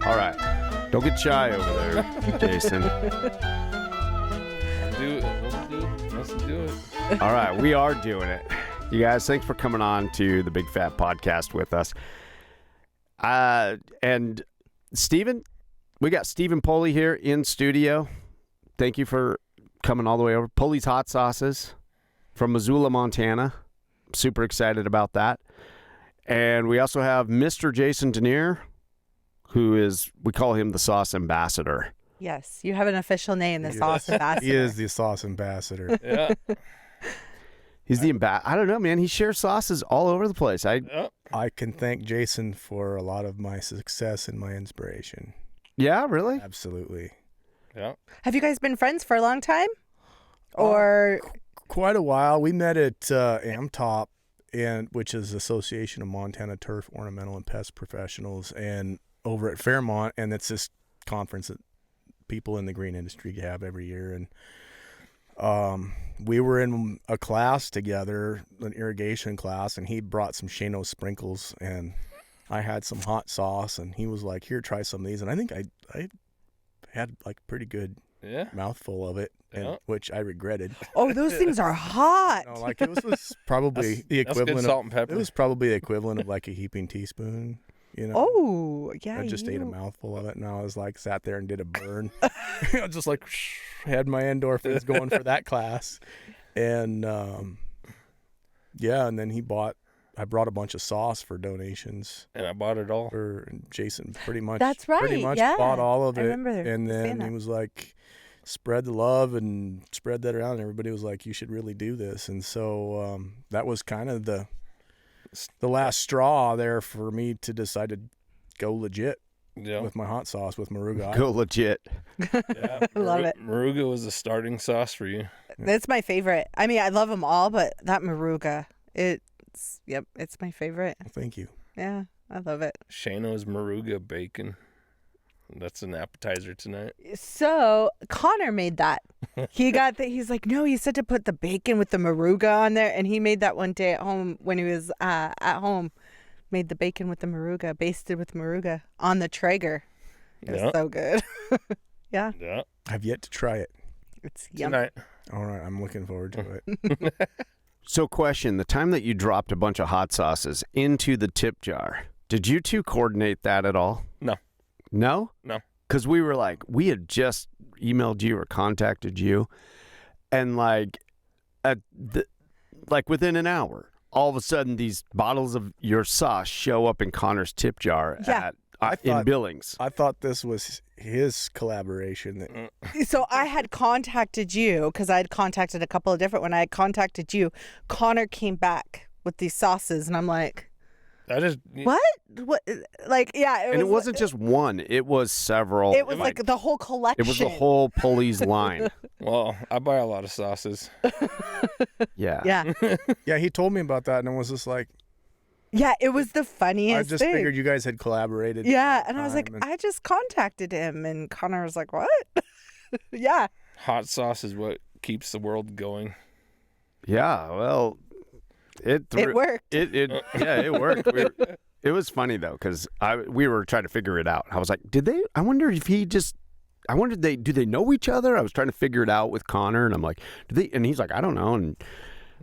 All right. Don't get shy over there, Jason. Let's do it. All right. We are doing it. You guys, thanks for coming on to the Big Fat Podcast with us. And Stephen, we got Stephen Pulley here in studio. Thank you for coming all the way over. Pulley's Hot Sauces from Missoula, Montana. Super excited about that. And we also have Mr. Jason Deonier, who is, we call him the Sauce Ambassador. Yes, you have an official name, the Sauce Ambassador. He is the Sauce Ambassador. Yeah. He's the ambassador. I don't know, man. He shares sauces all over the place. I can thank Jason for a lot of my success and my inspiration. Yeah, really? Absolutely. Yeah. Have you guys been friends for a long time? Or quite a while. We met at AmTop, which is Association of Montana Turf Ornamental and Pest Professionals, and over at Fairmont, and it's this conference that people in the green industry have every year. And we were in a class together, an irrigation class, and he brought some Shano sprinkles, and I had some hot sauce, and he was like, "Here, try some of these." And I think I had like a pretty good mouthful of it, which I regretted. oh, those things are hot. Like it was probably the equivalent good salt and pepper. It was probably the equivalent of like a heaping teaspoon. You know? Oh, yeah. I just ate a mouthful of it, and I was like, sat there and did a burn. I was just like, had my endorphins going for that class. And, and then I brought a bunch of sauce for donations. And I bought it all. For Jason, pretty much. That's right. Pretty much yeah. bought all of it. I remember and then he was like, spread the love and spread that around. And everybody was like, you should really do this. And so that was kind of the last straw there for me to decide to go legit with my hot sauce with Moruga. Go legit. Yeah, Love it. Moruga was the starting sauce for you. That's my favorite. I mean, I love them all, but that Moruga, it's my favorite. Thank you. Yeah, I love it. Shano's Moruga bacon. That's an appetizer tonight. So Connor made that. He got that. He's like, no, you said to put the bacon with the Moruga on there, and he made that one day at home when he was at home. Made the bacon with the Moruga, basted with Moruga on the Traeger. It was so good. Yeah. I've yet to try it. It's yum. Tonight. All right, I'm looking forward to it. So question, the time that you dropped a bunch of hot sauces into the tip jar, did you two coordinate that at all? No. No? No. Because we were like, we had just emailed you or contacted you, and like within an hour, all of a sudden these bottles of your sauce show up in Connor's tip jar in Billings. I thought this was his collaboration. So I had contacted you because I had contacted a couple of different. When I had contacted you, Connor came back with these sauces, and I'm like, what? Like, yeah. And it wasn't just one. It was several. It was like the whole collection. It was the whole Pulley's line. Well, I buy a lot of sauces. Yeah. Yeah. Yeah, he told me about that, and I was just like, yeah, it was the funniest I just thing. figured you guys had collaborated. Yeah, and I was like, I just contacted him, and Connor was like, what? Yeah. Hot sauce is what keeps the world going. Yeah, well, it worked. It worked. It was funny though, because we were trying to figure it out. I was like, do they know each other? I was trying to figure it out with Connor, and I'm like, and he's like, I don't know. And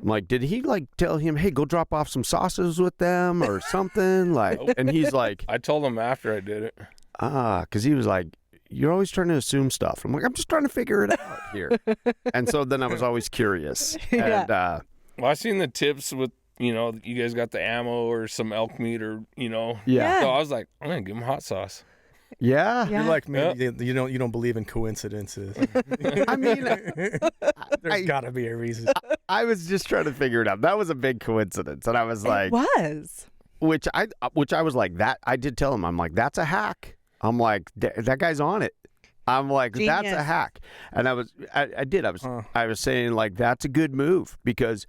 I'm like, did he like tell him, hey, go drop off some sauces with them or something? Like, and he's like, I told him after I did it. Because he was like, you're always trying to assume stuff. I'm like, I'm just trying to figure it out here. And so then I was always curious. Yeah. And well, I seen the tips with, you guys got the ammo or some elk meat or, Yeah. So I was like, I'm going to give him hot sauce. Yeah. You're like me. You don't believe in coincidences. I mean, there's got to be a reason. I was just trying to figure it out. That was a big coincidence. And I was like, which I was like, that I did tell him, I'm like, that's a hack. I'm like, that guy's on it. I'm like, Genius. That's a hack. And I was saying like, that's a good move because,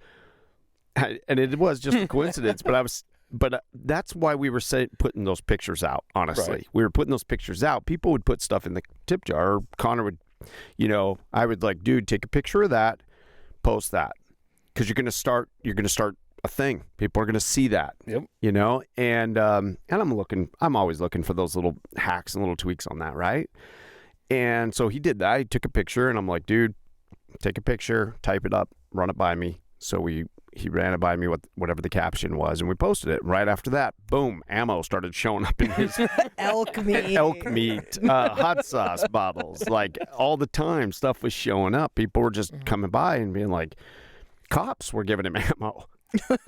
and it was just a coincidence, but that's why we were putting those pictures out, honestly. Right. We were putting those pictures out. People would put stuff in the tip jar. Or Connor would, I would like, dude, take a picture of that, post that. Because you're going to start a thing. People are going to see that. Yep. You know, and I'm always looking for those little hacks and little tweaks on that, right? And so he did that. He took a picture, and I'm like, dude, take a picture, type it up, run it by me. So he ran it by me, whatever the caption was, and we posted it. Right after that, boom, ammo started showing up in his Elk meat. Hot sauce bottles. Like all the time, stuff was showing up. People were just coming by and being like, cops were giving him ammo.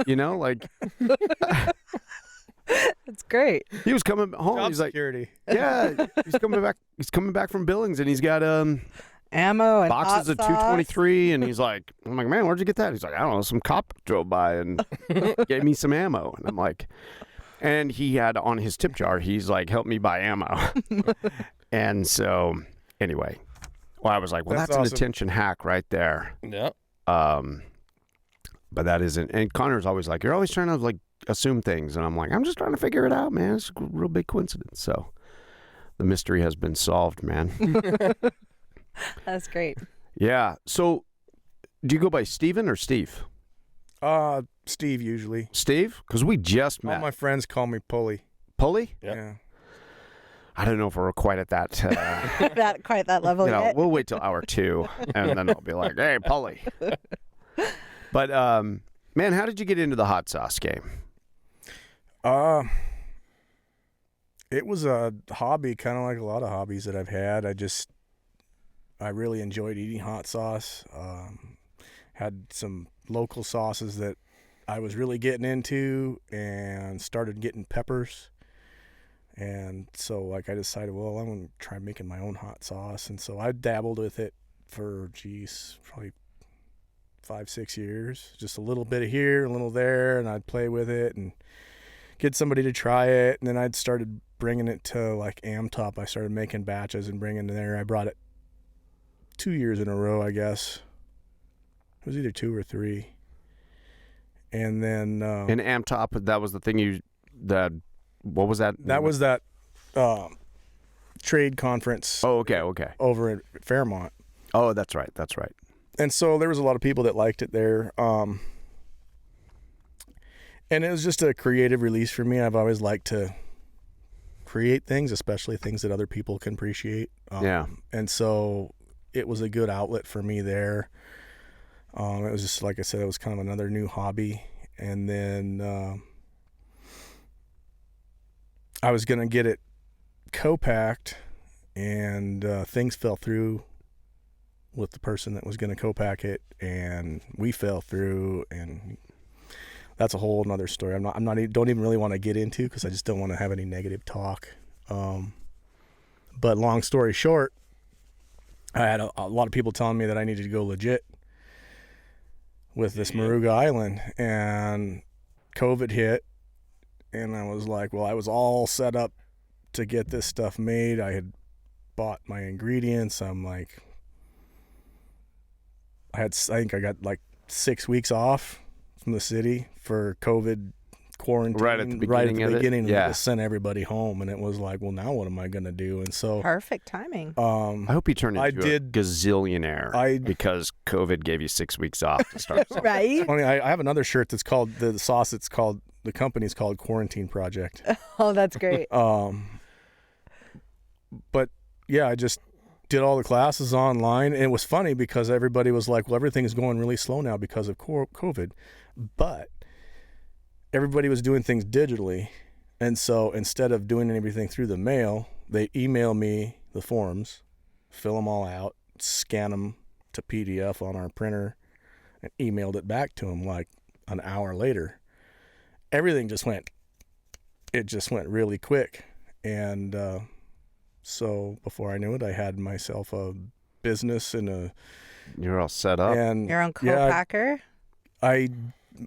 You know, like That's great. he was coming home. Job He's like, security. yeah, he's coming back. He's coming back from Billings, and he's got Ammo and boxes of hot sauce. 223, and he's like, I'm like, man, where'd you get that? He's like, I don't know, some cop drove by and gave me some ammo. And I'm like, and he had on his tip jar, he's like, help me buy ammo. And so anyway, well, I was like, well, that's an awesome. attention hack right there. Yeah. But that isn't, and Connor's always like, you're always trying to like assume things. And I'm like, I'm just trying to figure it out, man. It's a real big coincidence. So the mystery has been solved, man. That's great. Yeah. So do you go by Steven or Steve? Steve usually. Steve? Because we just All met. my friends call me Pulley. Pulley? Yep. Yeah. I don't know if we're quite at that. Not quite that level You know, yet. we'll wait till hour 2, and then I'll be like, hey, Pulley. But, man, how did you get into the hot sauce game? It was a hobby, kind of like a lot of hobbies that I've had. I really enjoyed eating hot sauce. Had some local sauces that I was really getting into, and started getting peppers. And so, like, I decided, well, I'm going to try making my own hot sauce. And so I dabbled with it for, probably 5-6 years. Just a little bit of here, a little there, and I'd play with it and get somebody to try it. And then I'd started bringing it to, like, Amtop. I started making batches and bringing it there. I brought it 2 years in a row, I guess. It was either 2 or 3. And then... In Amtop, that was the thing what was that? That was that trade conference Oh, okay. over at Fairmont. Oh, that's right. And so there was a lot of people that liked it there. And it was just a creative release for me. I've always liked to create things, especially things that other people can appreciate. Yeah. And so it was a good outlet for me there. It was just, like I said, it was kind of another new hobby. And then I was going to get it co-packed, and things fell through with the person that was going to co-pack it, and we fell through, and that's a whole nother story. Don't even really want to get into, because I just don't want to have any negative talk. But long story short, I had a lot of people telling me that I needed to go legit with this Moruga Island, and COVID hit, and I was like, well, I was all set up to get this stuff made. I had bought my ingredients. I'm like, I think I got like 6 weeks off from the city for COVID quarantine. Right at the beginning of it? and Yeah. just sent everybody home, and it was like, well, now what am I going to do? And so Perfect timing. I hope you turn into a gazillionaire because COVID gave you 6 weeks off to start something. Right? funny, I have another shirt that's called the company's called Quarantine Project. Oh, that's great. But yeah, I just did all the classes online, and it was funny because everybody was like, well, everything's going really slow now because of COVID, but everybody was doing things digitally. And so instead of doing everything through the mail, they email me the forms, fill them all out, scan them to PDF on our printer, and emailed it back to them like an hour later. Everything just went really quick. And so before I knew it, I had myself a business and You're all set up. and Your own co-packer? I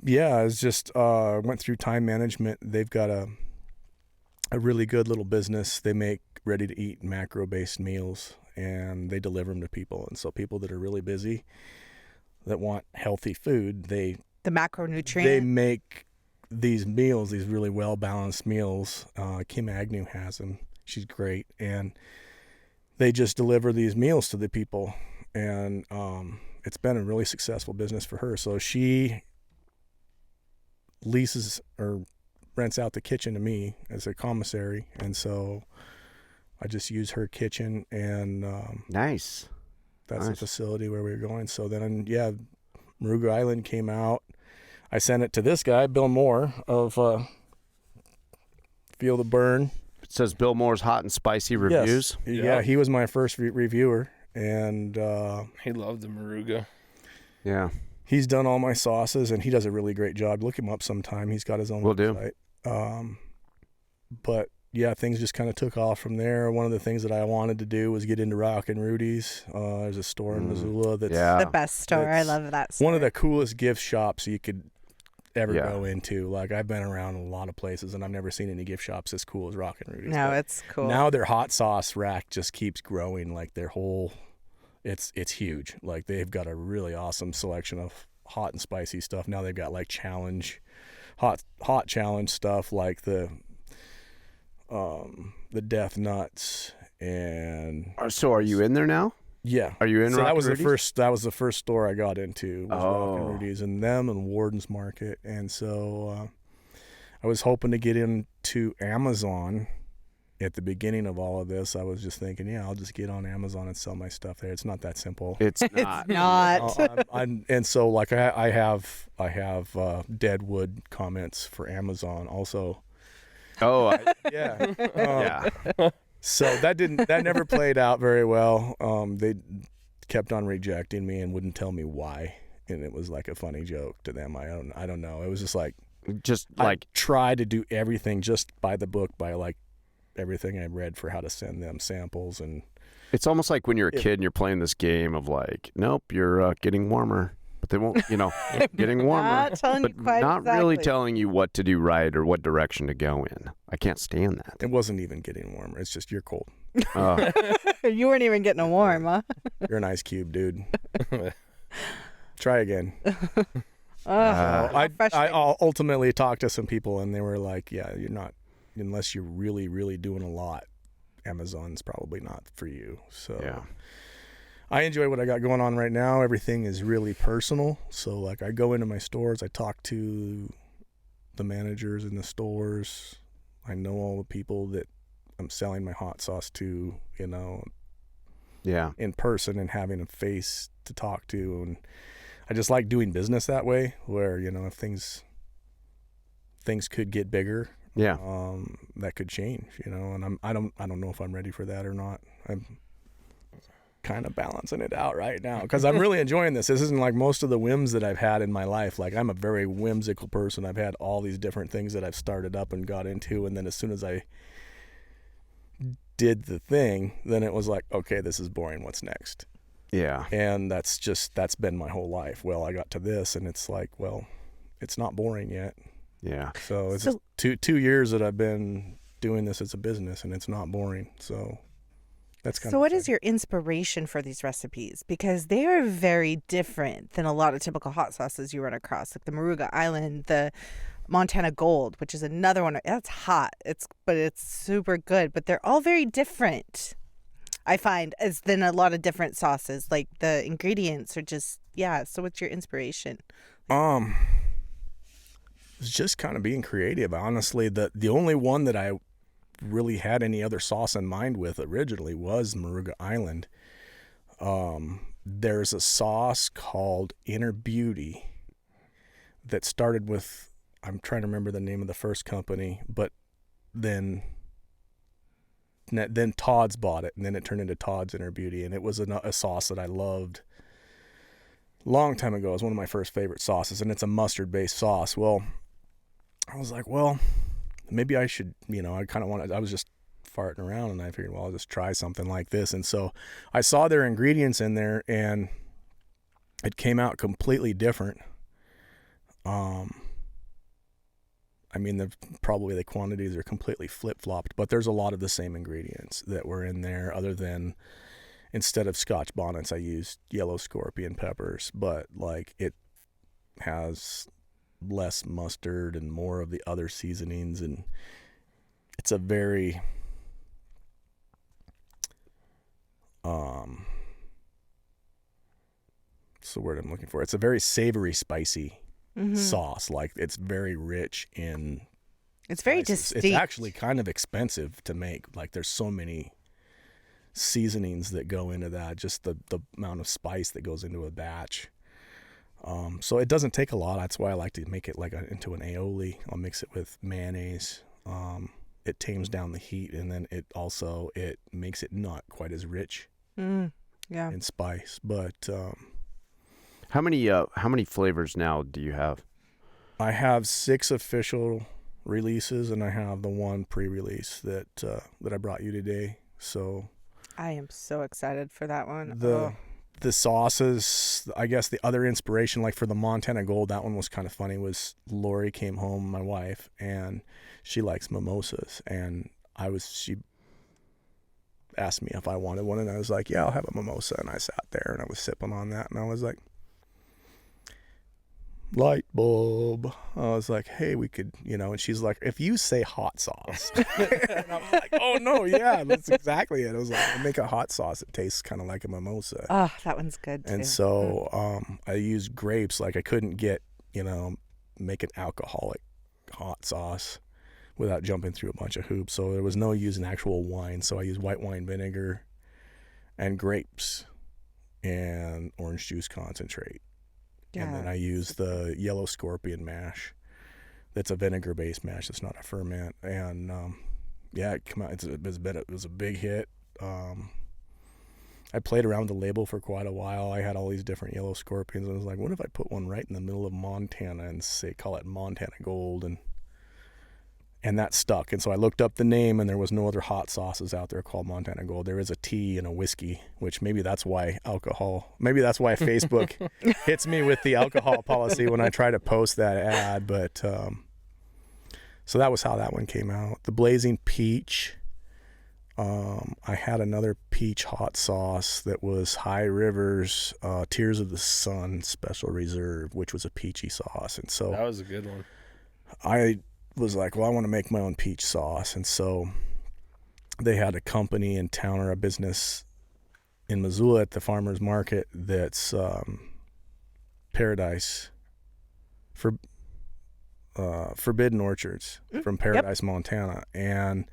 was just went through time management. They've got a really good little business. They make ready-to-eat macro-based meals, and they deliver them to people. And so people that are really busy that want healthy food, The macronutrient? they make these meals, these really well-balanced meals. Kim Agnew has them. She's great. And they just deliver these meals to the people. And it's been a really successful business for her. So she leases or rents out the kitchen to me as a commissary, and so I just use her kitchen, and Nice. that's Nice. the facility where we were going. So then, yeah, Moruga Island came out. I sent it to this guy, Bill Moore of Feel the Burn. It says Bill Moore's Hot and Spicy Reviews. Yes. Yeah, Yeah. he was my first reviewer, and He loved the Moruga. Yeah. he's done all my sauces, and he does a really great job. Look him up sometime. He's got his own Will do. website. But yeah, things just kind of took off from there. One of the things that I wanted to do was get into Rockin' Rudy's. There's a store in Missoula that's Yeah. The best store. I That's love that store. one of the coolest gift shops you could ever Yeah. go into. Like, I've been around a lot of places, and I've never seen any gift shops as cool as Rockin' Rudy's. No, But it's cool. now their hot sauce rack just keeps growing. Like, their whole, it's huge. Like, they've got a really awesome selection of hot and spicy stuff. Now they've got like hot challenge stuff, like the Death Nuts, and So are you in there now? yeah. Are you in So Rock that was Rudy's? the first store I got into was Rockin' Oh. Rudy's, and them and Warden's Market. And so I was hoping to get into Amazon at the beginning of all of this. I was just thinking, yeah, I'll just get on Amazon and sell my stuff there. It's not that simple. It's It's not. not. And so like I have Deadwood comments for Amazon also. Oh, Yeah. yeah. So that never played out very well. They kept on rejecting me and wouldn't tell me why, and it was like a funny joke to them. I don't know. It was just like Just I like, tried to do everything just by the book, by like everything I read for how to send them samples, and it's almost like when you're a kid and you're playing this game of like, nope, you're getting warmer. But they won't, getting warmer. Not telling you But quite not exactly. really telling you what to do right or what direction to go in. I can't stand that. it wasn't even getting warmer. It's just you're cold. Uh, You weren't even getting a warm, huh? You're an ice cube, dude. Try again. Oh, I ultimately talked to some people, and they were like, yeah, you're not, unless you're really, really doing a lot, Amazon's probably not for you. So yeah. I enjoy what I got going on right now. Everything is really personal. So like I go into my stores, I talk to the managers in the stores. I know all the people that I'm selling my hot sauce to, Yeah. in person, and having a face to talk to. And I just like doing business that way, where, if things could get bigger, Yeah. that could change, and I don't know if I'm ready for that or not. I'm kind of balancing it out right now because I'm really enjoying this. This isn't like most of the whims that I've had in my life. Like, I'm a very whimsical person. I've had all these different things that I've started up and got into, and then as soon as I did the thing, then it was like, okay, this is boring. What's next? Yeah. And that's been my whole life. Well, I got to this, and it's like, well, it's not boring yet. Yeah. So it's So- 2 years that I've been doing this as a business, and it's not boring. So that's kind So of what is your inspiration for these recipes? Because they are very different than a lot of typical hot sauces you run across, like the Moruga Island, the Montana Gold, which is another one. That's hot. But it's super good. But they're all very different, I find, as than a lot of different sauces. Like the ingredients are just, yeah. So what's your inspiration? It's just kind of being creative. Honestly, the only one that I really had any other sauce in mind with originally was Moruga Island. There's a sauce called Inner Beauty that started with, I'm trying to remember the name of the first company, but then Todd's bought it, and then it turned into Todd's Inner Beauty, and it was a sauce that I loved long time ago. It was one of my first favorite sauces, and it's a mustard-based sauce. Well, I was like, well, maybe I should, I was just farting around, and I figured, well, I'll just try something like this. And so I saw their ingredients in there, and it came out completely different. Probably the quantities are completely flip-flopped, but there's a lot of the same ingredients that were in there, other than instead of Scotch bonnets, I used yellow scorpion peppers, but like it has less mustard and more of the other seasonings, and it's a very what's the word I'm looking for? It's a very savory, spicy sauce. Like it's very rich in. It's very spices. distinct. It's actually kind of expensive to make. Like there's so many seasonings that go into that. Just the amount of spice that goes into a batch. So it doesn't take a lot. That's why I like to make it into an aioli. I'll mix it with mayonnaise. It tames down the heat, and then it makes it not quite as rich in spice. But How many flavors now do you have? I have 6 official releases, and I have the 1 pre-release that I brought you today. So I am so excited for that one. The sauces, I guess the other inspiration, like for the Montana Gold, that one was kind of funny, was Lori came home, my wife, and she likes mimosas. And she asked me if I wanted one, and I was like, yeah, I'll have a mimosa. And I sat there and I was sipping on that, and I was like, light bulb. I was like, hey, we could, and she's like, if you say hot sauce. And I was like, oh no, yeah, that's exactly it. I was like, I make a hot sauce that tastes kind of like a mimosa. Oh, that one's good too. And so I used grapes. Like I couldn't make an alcoholic hot sauce without jumping through a bunch of hoops. So there was no using actual wine. So I used white wine vinegar and grapes and orange juice concentrate. Yeah. And then I use the yellow scorpion mash. That's a vinegar-based mash. It's not a ferment. And it came out. It was a big hit. I played around with the label for quite a while. I had all these different yellow scorpions, and I was like, what if I put one right in the middle of Montana and call it Montana Gold, and that stuck. And so I looked up the name, and there was no other hot sauces out there called Montana Gold. There is a tea and a whiskey, which maybe that's why Facebook hits me with the alcohol policy when I try to post that ad. But so that was how that one came out. The Blazing Peach. I had another peach hot sauce that was High River's Tears of the Sun Special Reserve, which was a peachy sauce. And so that was a good one. I was like, well, I want to make my own peach sauce. And so they had a company in town, or a business in Missoula at the farmer's market, that's Paradise for Forbidden Orchards from Paradise, Montana. And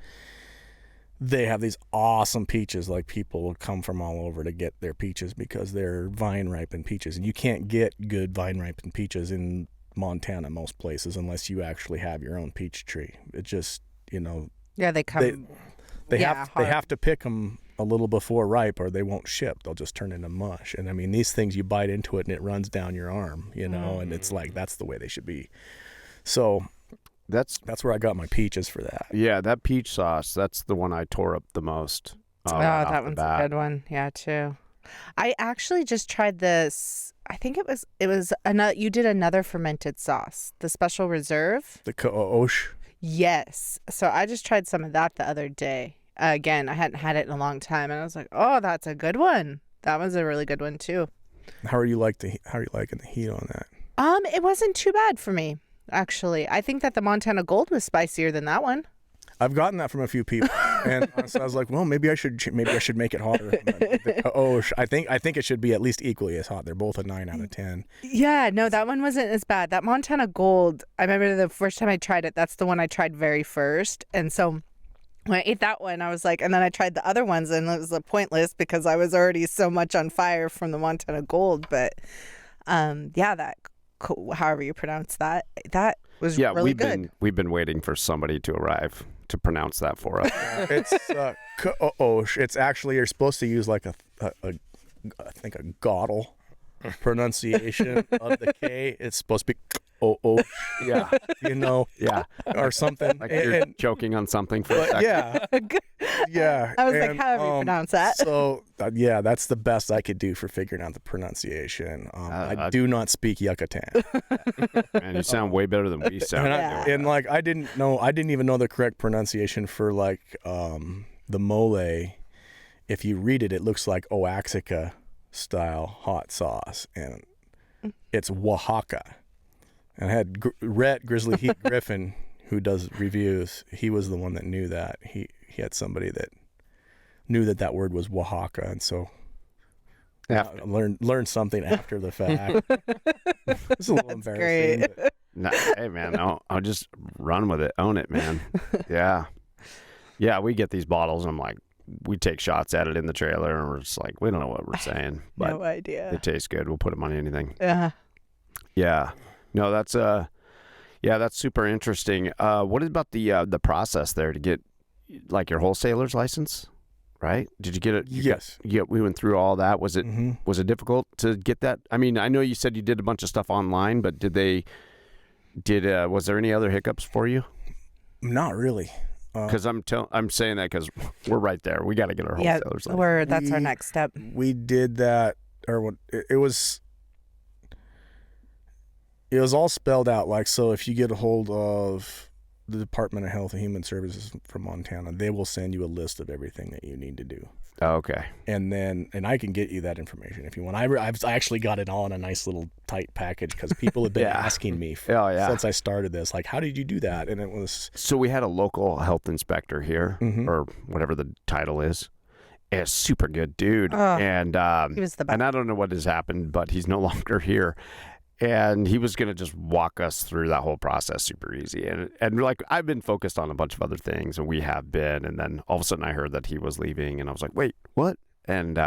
they have these awesome peaches. Like people will come from all over to get their peaches because they're vine ripened peaches. And you can't get good vine ripened peaches in Montana most places unless you actually have your own peach tree. It just, they come. They have to pick them a little before ripe, or they won't ship. They'll just turn into mush. And I mean, these things, you bite into it and it runs down your arm, and it's like, that's the way they should be. So that's where I got my peaches for that. Yeah, that peach sauce, that's the one I tore up the most. That one's a good one. Yeah, too. I actually just tried this. I think it was another. You did another fermented sauce, the Special Reserve. The Ka'osh. Yes. So I just tried some of that the other day. Again, I hadn't had it in a long time, and I was like, "Oh, that's a good one. That was a really good one too." How are you liking the heat on that? It wasn't too bad for me, actually. I think that the Montana Gold was spicier than that one. I've gotten that from a few people, and so I was like, well, maybe I should make it hotter. I think it should be at least equally as hot. They're both a 9 out of 10. Yeah, no, that one wasn't as bad. That Montana Gold, I remember the first time I tried it, that's the one I tried very first. And so when I ate that one, I was like, and then I tried the other ones, and it was pointless because I was already so much on fire from the Montana Gold. But that, however you pronounce that was really good. We've been waiting for somebody to arrive to pronounce that for us. It's Ka'osh. It's actually, you're supposed to use like I think a Gödel pronunciation of the K. It's supposed to be Ka'osh. Yeah. Yeah. Or something. Like you're joking on something for a second. Yeah. Yeah. I was like, how do you pronounce that? So, that's the best I could do for figuring out the pronunciation. I do not speak Yucatan. Man, you sound way better than we sound. And I didn't even know the correct pronunciation for the mole. If you read it, it looks like Oaxaca style hot sauce, and it's Oaxaca. And I had Rhett Grizzly Heat Griffin, who does reviews. He was the one that knew that. He had somebody that knew that word was Oaxaca, and so Yeah. Learn something after the fact. It's a little That's embarrassing. great. No, hey, man, I'll just run with it. Own it, man. Yeah. Yeah, we get these bottles, and I'm like, we take shots at it in the trailer, and we're just like, we don't know what we're saying, but No idea. it tastes good. We'll put them on anything. Yeah. Yeah. No, that's super interesting. What about the process there to get like your wholesaler's license? Right? Did you get it? Yes. We went through all that. Was it Mm-hmm. was it difficult to get that? I mean, I know you said you did a bunch of stuff online, but was there any other hiccups for you? Not really. Because I'm saying that because we're right there. We got to get our Yeah, wholesalers license. that's our next step. We did that, or what? It was all spelled out. Like, so if you get a hold of the Department of Health and Human Services from Montana, they will send you a list of everything that you need to do. Oh, okay. And I can get you that information if you want. I've actually got it all in a nice little tight package because people have been Yeah. asking me Yeah. since I started this, like, how did you do that? And it was So we had a local health inspector here, Mhm. or whatever the title is. A super good dude, Oh, and he was the best. and I don't know what has happened, but he's no longer here. And he was going to just walk us through that whole process super easy. And like, I've been focused on a bunch of other things, and we have been. And then all of a sudden I heard that he was leaving, and I was like, wait, what? And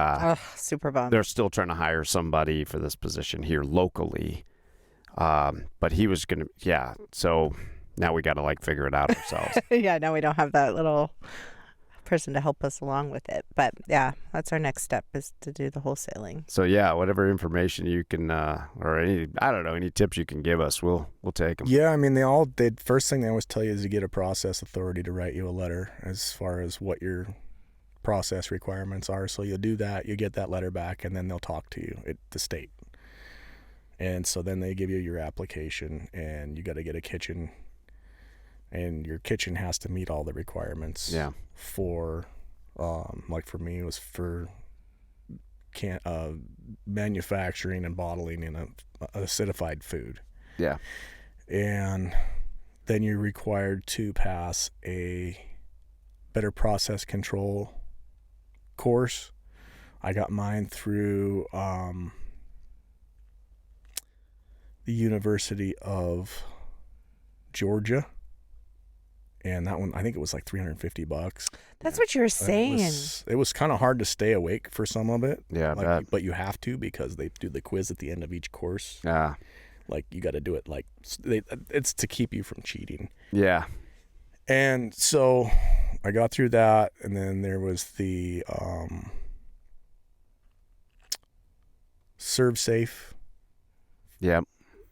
Super bummed. they're still trying to hire somebody for this position here locally. But he was going to, yeah. So now we got to like figure it out ourselves. Yeah, now we don't have that little person to help us along with it. But yeah, that's our next step, is to do the wholesaling. So yeah, whatever information you can, or any tips you can give us, we'll take them. Yeah, I mean, first thing they always tell you is to get a process authority to write you a letter as far as what your process requirements are. So you'll do that, you get that letter back, and then they'll talk to you at the state. And so then they give you your application, and you got to get a kitchen, and your kitchen has to meet all the requirements. Yeah. For, like for me, it was for manufacturing and bottling in a acidified food. Yeah. And then you're required to pass a better process control course. I got mine through the University of Georgia. And that one, I think it was like $350. That's what you were saying. It was kind of hard to stay awake for some of it. Yeah, I bet. But you have to, because they do the quiz at the end of each course. Yeah. Like, you got to do it. Like, it's to keep you from cheating. Yeah. And so I got through that, and then there was the Serve Safe Yeah.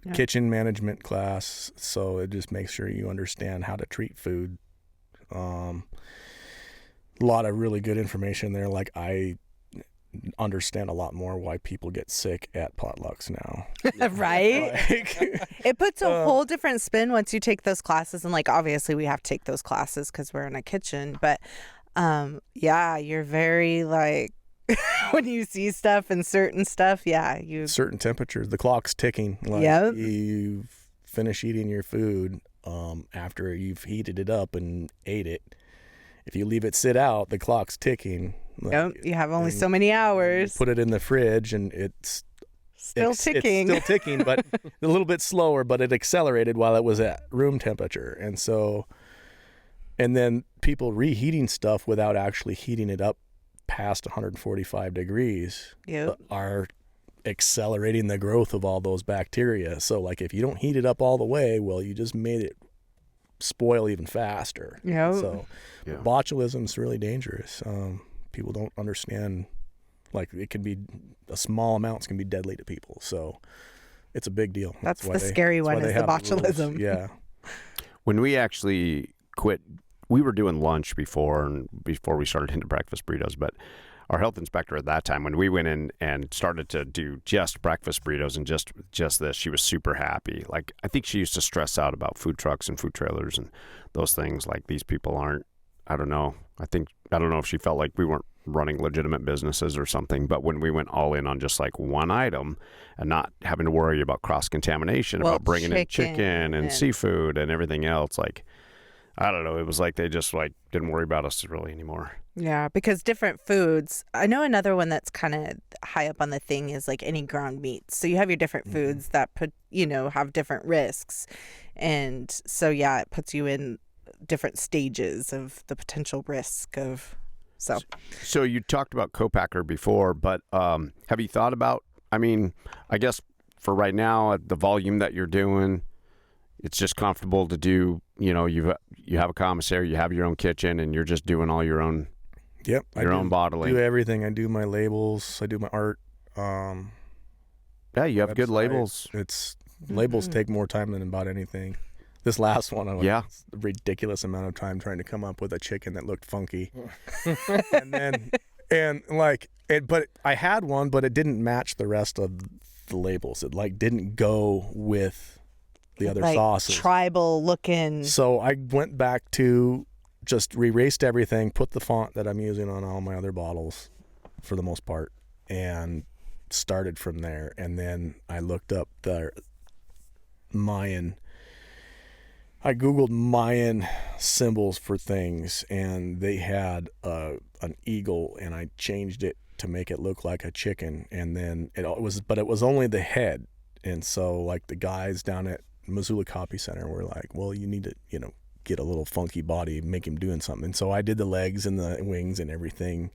Yeah. kitchen management class. So it just makes sure you understand how to treat food. A lot of really good information there. Like, I understand a lot more why people get sick at potlucks now. Right? Like, It puts a whole different spin once you take those classes. And like, obviously we have to take those classes because we're in a kitchen. But yeah, you're very like, when you see stuff and certain stuff, yeah, you certain temperatures, the clock's ticking. Like, Yep. you finish eating your food after you've heated it up and ate it. If you leave it sit out, the clock's ticking. Like, Yep, you have only so many hours. put it in the fridge, and it's Still ticking. It's still ticking, but a little bit slower. But it accelerated while it was at room temperature, and then people reheating stuff without actually heating it up past 145 degrees Yep. are accelerating the growth of all those bacteria. So, like, if you don't heat it up all the way, well, you just made it spoil even faster. Yep. So, Yeah. botulism is really dangerous. People don't understand. Like, it can be a small amounts can be deadly to people. So, it's a big deal. That's why the scary that's one, why they is the have rules. botulism. Yeah. When we actually quit, we were doing lunch before we started into breakfast burritos, but our health inspector at that time, when we went in and started to do just breakfast burritos and just this, she was super happy. Like, I think she used to stress out about food trucks and food trailers and those things. Like, these people aren't, I don't know if she felt like we weren't running legitimate businesses or something, but when we went all in on just like one item and not having to worry about cross-contamination, Well, about bringing in chicken and and- seafood and everything else, like, I don't know. It was like they just like didn't worry about us really anymore. Yeah, because different foods. I know another one that's kind of high up on the thing is like any ground meats. So you have your different foods that have different risks. And so, yeah, it puts you in different stages of the potential risk of. So you talked about co-packer before, but have you thought about, I guess for right now, at the volume that you're doing, it's just comfortable to do, you have a commissary, you have your own kitchen, and you're just doing all your own. Yep. Your own bottling. I do everything. I do my labels. I do my art. Yeah, you have good labels. Labels take more time than about anything. This last one, I was a ridiculous amount of time trying to come up with a chicken that looked funky. But I had one, but it didn't match the rest of the labels. It didn't go with the other sauces. Tribal looking. So I went back to just erased everything, put the font that I'm using on all my other bottles for the most part, and started from there. And then I looked up the Mayan. I Googled Mayan symbols for things, and they had an eagle, and I changed it to make it look like a chicken. And then it was only the head. And so like the guys down at Missoula Copy Center were like, well, you need to, get a little funky body, make him doing something. And so I did the legs and the wings and everything.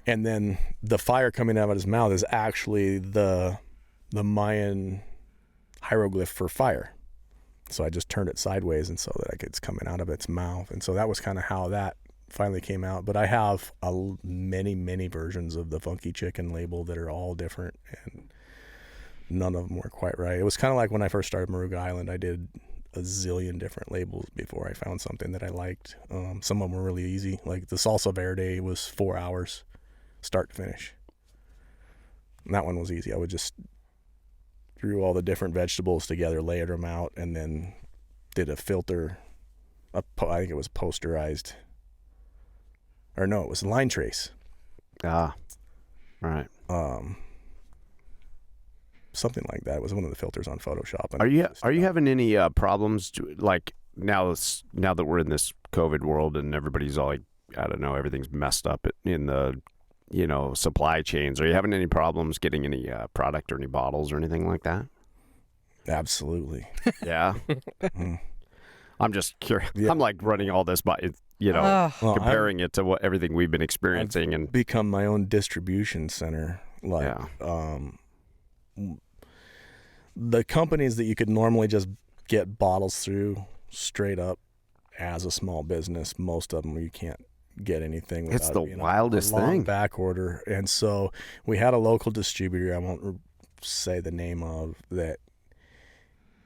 And then the fire coming out of his mouth is actually the Mayan hieroglyph for fire. So I just turned it sideways, and so that it's coming out of its mouth. And so that was kind of how that finally came out. But I have many, many versions of the funky chicken label that are all different, and none of them were quite right. It was kind of like when I first started Moruga Island, I did a zillion different labels before I found something that I liked. Some of them were really easy. Like the salsa verde was 4 hours, start to finish. And that one was easy. I would just threw all the different vegetables together, layered them out, and then did a filter. I think it was posterized. Or no, it was line trace. Ah, right. Something like that. It was one of the filters on Photoshop. Are you having any problems like now that we're in this COVID world and everybody's all like, I don't know, everything's messed up in the supply chains? Are you having any problems getting any product or any bottles or anything like that? Absolutely. Yeah. I'm just curious. Yeah. I'm like running all this by comparing it to everything we've been experiencing and become my own distribution center. The companies that you could normally just get bottles through straight up as a small business, most of them you can't get anything without it's the wildest thing. Back order. And so we had a local distributor, I won't say the name of, that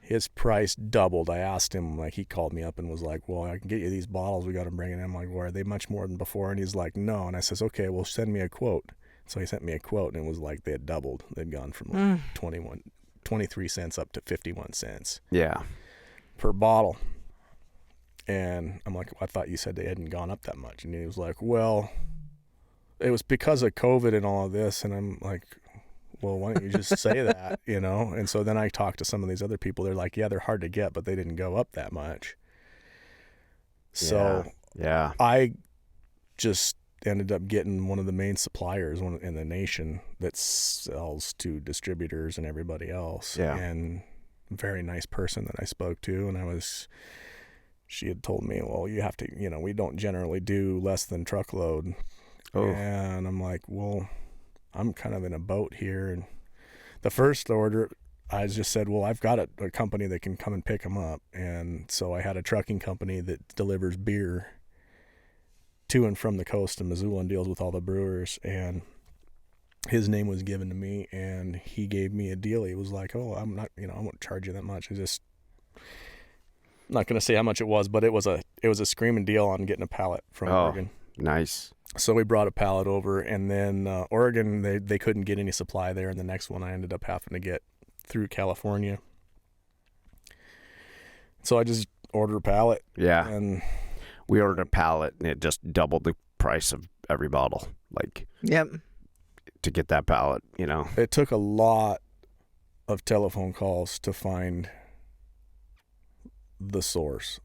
his price doubled. I asked him, he called me up and was like, well, I can get you these bottles, we got them bringing in. I'm like, well, are they much more than before? And he's like, no. And I says, okay, well, send me a quote. So he sent me a quote, and it was like they had doubled. They'd gone from 23 cents up to 51 cents. Yeah. Per bottle. And I'm like, well, I thought you said they hadn't gone up that much. And he was like, well, it was because of COVID and all of this. And I'm like, well, why don't you just say that, And so then I talked to some of these other people. They're like, yeah, they're hard to get, but they didn't go up that much. So yeah. I just ended up getting one of the main suppliers in the nation that sells to distributors and everybody else. Yeah. And very nice person that I spoke to. And she had told me, well, you have to, we don't generally do less than truckload. Oh. And I'm like, well, I'm kind of in a boat here. And the first order, I just said, well, I've got a company that can come and pick them up. And so I had a trucking company that delivers beer to and from the coast of Missoula and deals with all the brewers. And his name was given to me, and he gave me a deal. He was like, oh, I'm not, I won't charge you that much. I'm not going to say how much it was, but it was a screaming deal on getting a pallet from Oregon. Nice. So we brought a pallet over, and then Oregon, they couldn't get any supply there. And the next one I ended up having to get through California. So I just ordered a pallet. Yeah. And we ordered a pallet, and it just doubled the price of every bottle. Yep. To get that pallet, It took a lot of telephone calls to find the source.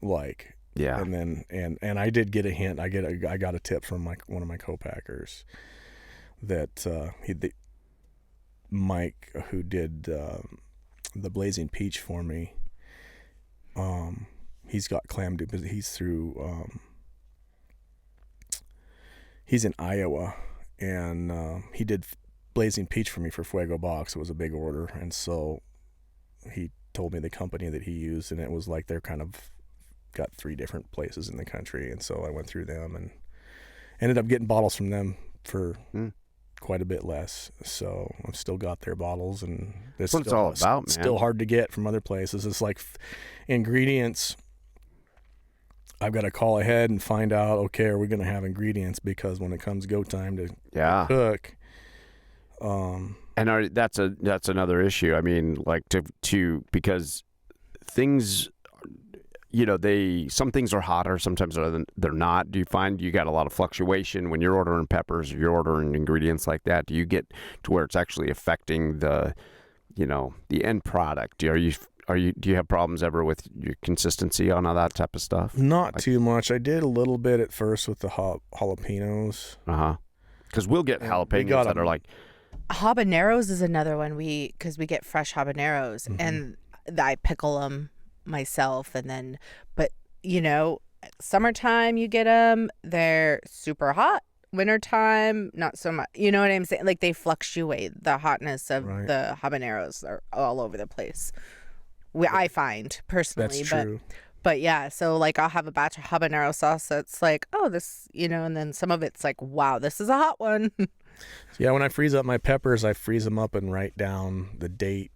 Yeah. And then and I did get a hint. I got a tip from one of my co-packers that Mike, who did the Blazing Peach for me. He's got clam dupe. He's through. He's in Iowa, and he did Blazing Peach for me for Fuego Box. It was a big order, and so he told me the company that he used, and it was like they're kind of got 3 different places in the country, and so I went through them and ended up getting bottles from them for quite a bit less. So I've still got their bottles, and that's what it's all about, man. Still hard to get from other places. It's like ingredients. I've got to call ahead and find out, okay, are we going to have ingredients? Because when it comes go time to cook, and that's another issue. I mean, like to because things, some things are hotter, sometimes they're not. Do you find you got a lot of fluctuation when you're ordering peppers or you're ordering ingredients like that? Do you get to where it's actually affecting the end product? Do you have problems ever with your consistency on all that type of stuff? Not too much. I did a little bit at first with the jalapenos. Because we'll get jalapenos that are like. Habaneros is another one because we get fresh habaneros, and I pickle them myself, and then summertime you get them, they're super hot. Wintertime, not so much. You know what I'm saying? Like they fluctuate. The hotness of the habaneros are all over the place. I find personally. That's true. But yeah, so like I'll have a batch of habanero sauce that's like, oh, this, and then some of it's like, wow, this is a hot one. Yeah, when I freeze up my peppers, I freeze them up and write down the date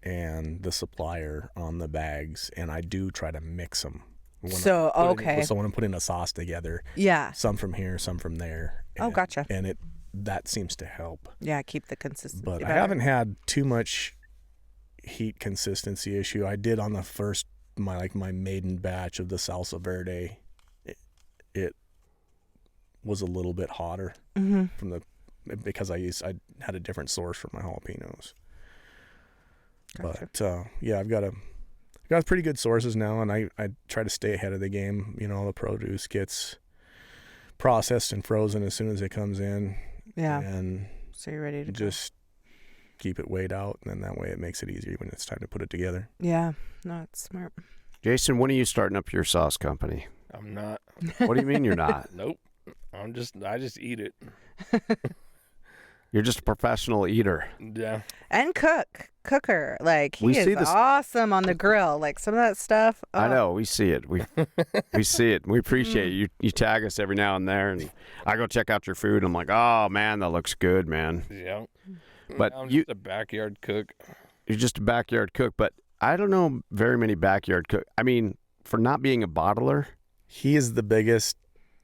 and the supplier on the bags, and I do try to mix them. So when I'm putting a sauce together, some from here, some from there. And, gotcha. And that seems to help. Yeah, keep the consistency. But better. I haven't had too much heat consistency issue. I did on the first my maiden batch of the salsa verde. It was a little bit hotter because I had a different source for my jalapenos. Gotcha. But I've got pretty good sources now, and I try to stay ahead of the game. All the produce gets processed and frozen as soon as it comes in. Yeah. And so you're ready to just keep it weighed out, and then that way it makes it easier when it's time to put it together. Yeah. No, it's smart. Jason, when are you starting up your sauce company? I'm not. What do you mean you're not? Nope. I just eat it. You're just a professional eater. Yeah. And cooker. Like he is awesome on the grill. Like some of that stuff. Oh. I know. We see it. We see it. We appreciate it. You tag us every now and there, and I go check out your food. And I'm like, oh man, that looks good, man. Yeah. But I'm just a backyard cook. You're just a backyard cook, but I don't know very many backyard cook. I mean, for not being a bottler, he is the biggest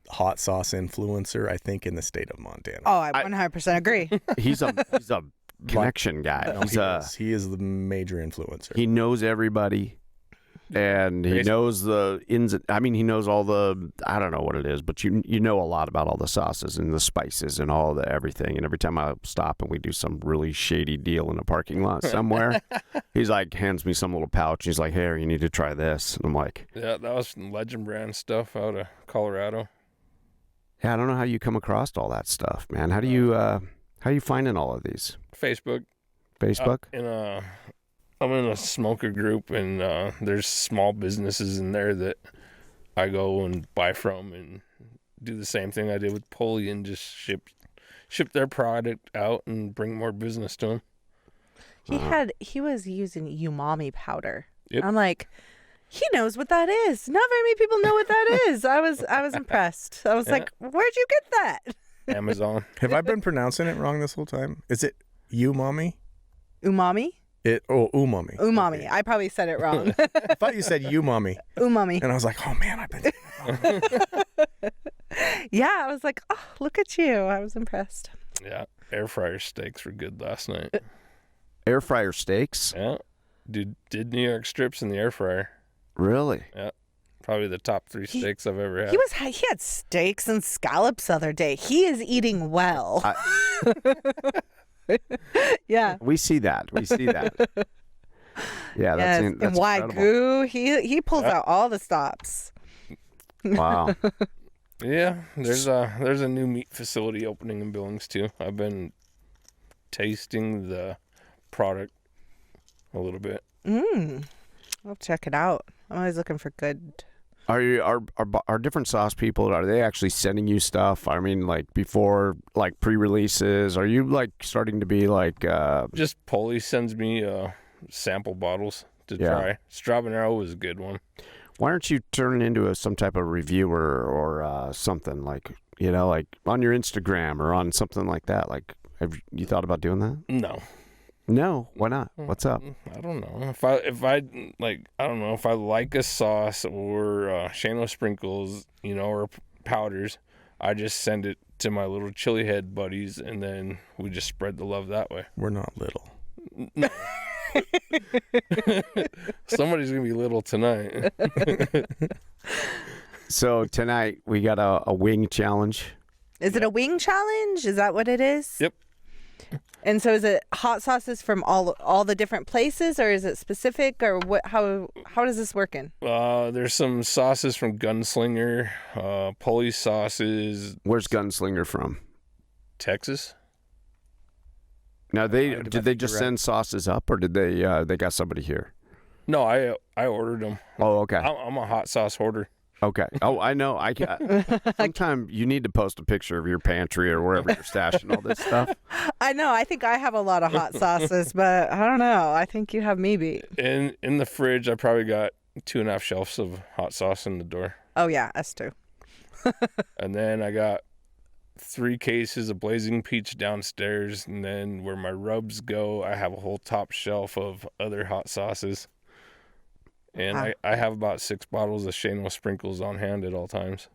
hot sauce influencer, I think, in the state of Montana. Oh, I 100% agree. He's a connection guy. He is the major influencer. He knows everybody, and he knows the ins. He knows all the. I don't know what it is, but you know a lot about all the sauces and the spices and all the everything. And every time I stop and we do some really shady deal in a parking lot somewhere, he's like hands me some little pouch. He's like, "Here, you need to try this." And I'm like, "Yeah, that was some Legend brand stuff out of Colorado." Yeah, I don't know how you come across all that stuff, man. How you finding all of these? Facebook. I'm in a smoker group, and there's small businesses in there that I go and buy from and do the same thing I did with Pulley and just ship their product out and bring more business to them. He was using umami powder. Yep. I'm like, he knows what that is. Not very many people know what that is. I was impressed. I was like, where'd you get that? Amazon. Have I been pronouncing it wrong this whole time? Is it umami? Umami? Umami. Umami. Okay. I probably said it wrong. I thought you said umami. Umami. And I was like, oh man, I've been saying it wrong. Yeah, I was like, oh, look at you. I was impressed. Yeah, air fryer steaks were good last night. Air fryer steaks? Yeah. Did New York strips in the air fryer. Really? Yeah. Probably the top 3 steaks I've ever had. He had steaks and scallops the other day. He is eating well. Yeah. We see that. Yeah, that's and incredible. Wagyu, he pulls out all the stops. Wow. Yeah, there's a new meat facility opening in Billings too. I've been tasting the product a little bit. I'll check it out. I'm always looking for good. Are different sauce people, are they actually sending you stuff? I mean, like before, like pre-releases, are you like starting to be like Just Pulley sends me sample bottles to try. Strabanero was a good one. why aren't you turning into some type of reviewer or something, like, you know, like on your Instagram or on something like that? Like, have you thought about doing that? No, why not? What's up? I don't know. If I like a sauce or Shano sprinkles, you know, or powders, I just send it to my little chili head buddies, and then we just spread the love that way. We're not little. Somebody's gonna be little tonight. So tonight we got a wing challenge. Is it a wing challenge? Is that what it is? Yep. And so is it hot sauces from all the different places, or is it specific, or what? How does this work in? There's some sauces from Gunslinger, Pulley sauces. Where's Gunslinger from? Texas. Now did they just send sauces up, or did they got somebody here? No, I ordered them. Oh, okay. I'm a hot sauce hoarder. Okay. Oh, I know. Sometime you need to post a picture of your pantry or wherever you're stashing all this stuff. I know. I think I have a lot of hot sauces, but I don't know. I think you have me beat. In the fridge, I probably got 2.5 shelves of hot sauce in the door. Oh yeah, us too. And then I got 3 cases of Blazing Peach downstairs, and then where my rubs go, I have a whole top shelf of other hot sauces. And I have about 6 bottles of Shano sprinkles on hand at all times.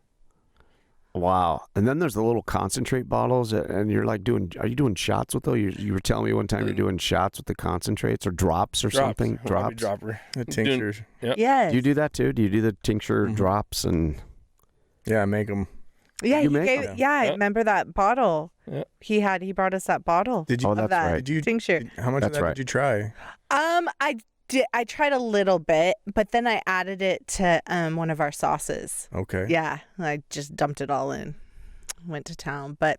Wow. And then there's the little concentrate bottles, and you're like are you doing shots with those? You were telling me one time you're doing shots with the concentrates or drops or something? Drops. Dropper. The tinctures. Yep. Yes. Do you do that too? Do you do the tincture drops and? Yeah, I make them. Yeah, You make them? I remember that bottle. Yep. He brought us that bottle. Did you? Oh, of that's that right. Did you? tincture. How much That's of that right. did you try? I tried a little bit, but then I added it to one of our sauces. Okay. Yeah, I just dumped it all in. Went to town, but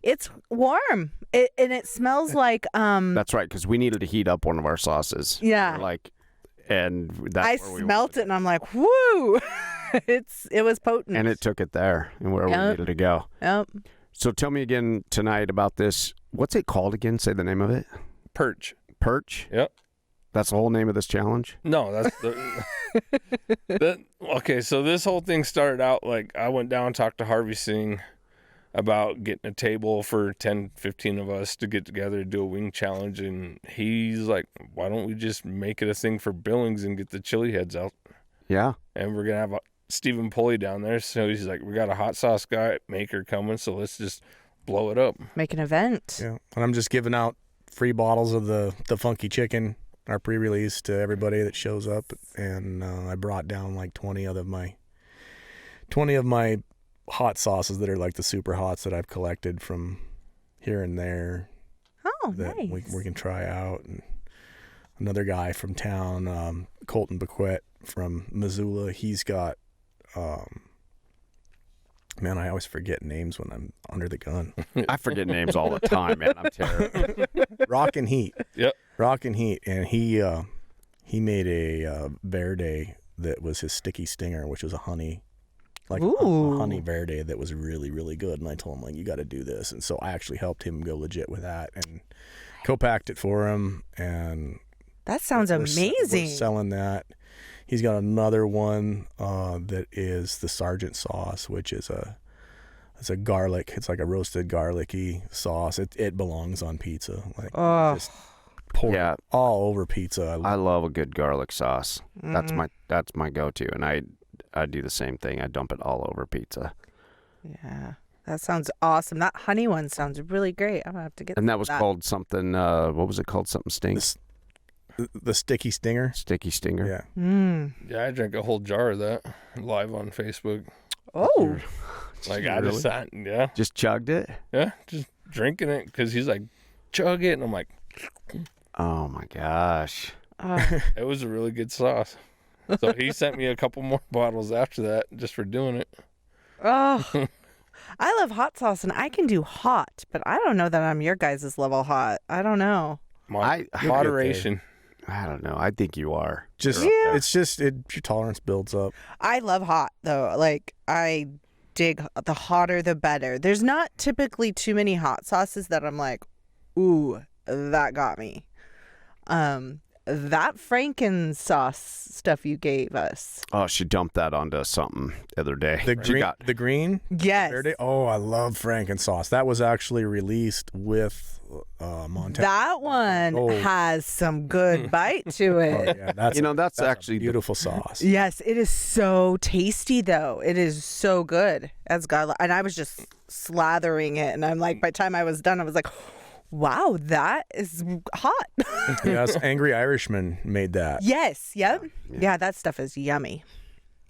it's warm. And it smells like That's right, because we needed to heat up one of our sauces. Yeah. We're like, and that's I where we smelt it and I'm like, whoo! it was potent. and it took it there and where we Yep. needed to go. Yep. So tell me again tonight about this. What's it called again? Say the name of it. Perch. Perch. Yep. That's the whole name of this challenge. No, that's the okay, so this whole thing started out like I went down and talked to Harvey Singh about getting a table for 10, 15 of us to get together to do a wing challenge, and he's like, why don't we just make it a thing for Billings and get the chili heads out? Yeah. And we're gonna have Stephen Pulley down there, so he's like, we got a hot sauce guy maker coming, so let's just blow it up. Make an event. Yeah. And I'm just giving out free bottles of the funky chicken, our pre-release, to everybody that shows up. And I brought down like 20 of my hot sauces that are like the super hots that I've collected from here and there. Oh, that nice. we can try out. And another guy from town, Colton Bequette from Missoula, he's got man, I always forget names when I'm under the gun. I forget names all the time, man. I'm terrible. Rock and Heat. Yep. Rock and Heat. And he made a Verde that was his sticky stinger, which was a honey, like a Ooh. honey Verde that was really, really good. And I told him, like, you got to do this. And so I actually helped him go legit with that and co-packed it for him. And That sounds we're amazing. selling that. He's got another one that is the Sergeant sauce, which is it's a garlic. It's like a roasted garlicky sauce. It belongs on pizza. Like just pour Yeah. it all over pizza. I love a good garlic sauce. That's my go-to, and I do the same thing. I dump it all over pizza. Yeah. That sounds awesome. That honey one sounds really great. I'm going to have to get And that some was of called something. What was it called? Something stinks. The sticky stinger. Sticky stinger. Yeah. Yeah, I drank a whole jar of that live on Facebook. Oh. Like I just sat, yeah, Just chugged it. just drinking it because he's like, chug it, and I'm like, Oh my gosh. it was a really good sauce. So he sent me a couple more bottles after that just for doing it. Oh, I love hot sauce, and I can do hot, but I don't know that I'm your guys' level hot. I don't know. Moderation. I don't know. I think you are. It's just your tolerance builds up. I love hot, though. Like, I dig the hotter, the better. There's not typically too many hot sauces that I'm like, ooh, that got me. That Franken sauce stuff you gave us. Oh, she dumped that onto something the other day. The green? Yes. Oh, I love Franken sauce. That was actually released with Montana. That one has some good bite to it. Yeah, that's actually a beautiful sauce. Yes, it is so tasty, though. It is so good. And I was just slathering it, and I'm like, by the time I was done, I was like, wow, that is hot. Yes, Angry Irishman made that. Yes, yep. Yeah, that stuff is yummy.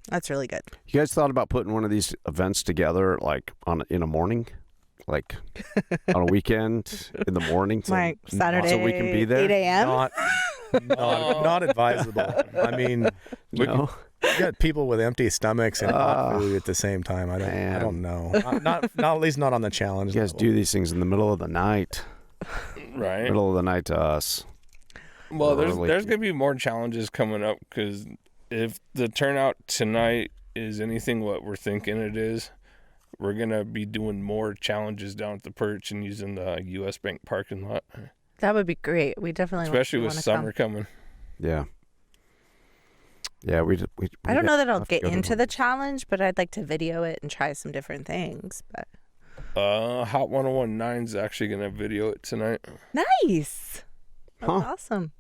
That's really good. You guys thought about putting one of these events together, like in a morning, like on a weekend in the morning, Like Saturday, so we can be there. 8 a.m. Not advisable. I mean, you got people with empty stomachs and hot food at the same time. I don't know. Not at least not on the challenge. You guys do these things in the middle of the night. Right. Middle of the night to us. Well, there's going to be more challenges coming up, because if the turnout tonight is anything what we're thinking it is, we're going to be doing more challenges down at the Perch and using the U.S. Bank parking lot. That would be great. We definitely especially with summer coming. Yeah. Yeah, we I don't know that I'll get into the challenge, but I'd like to video it and try some different things. But Hot 1019's actually going to video it tonight. nice. That's awesome.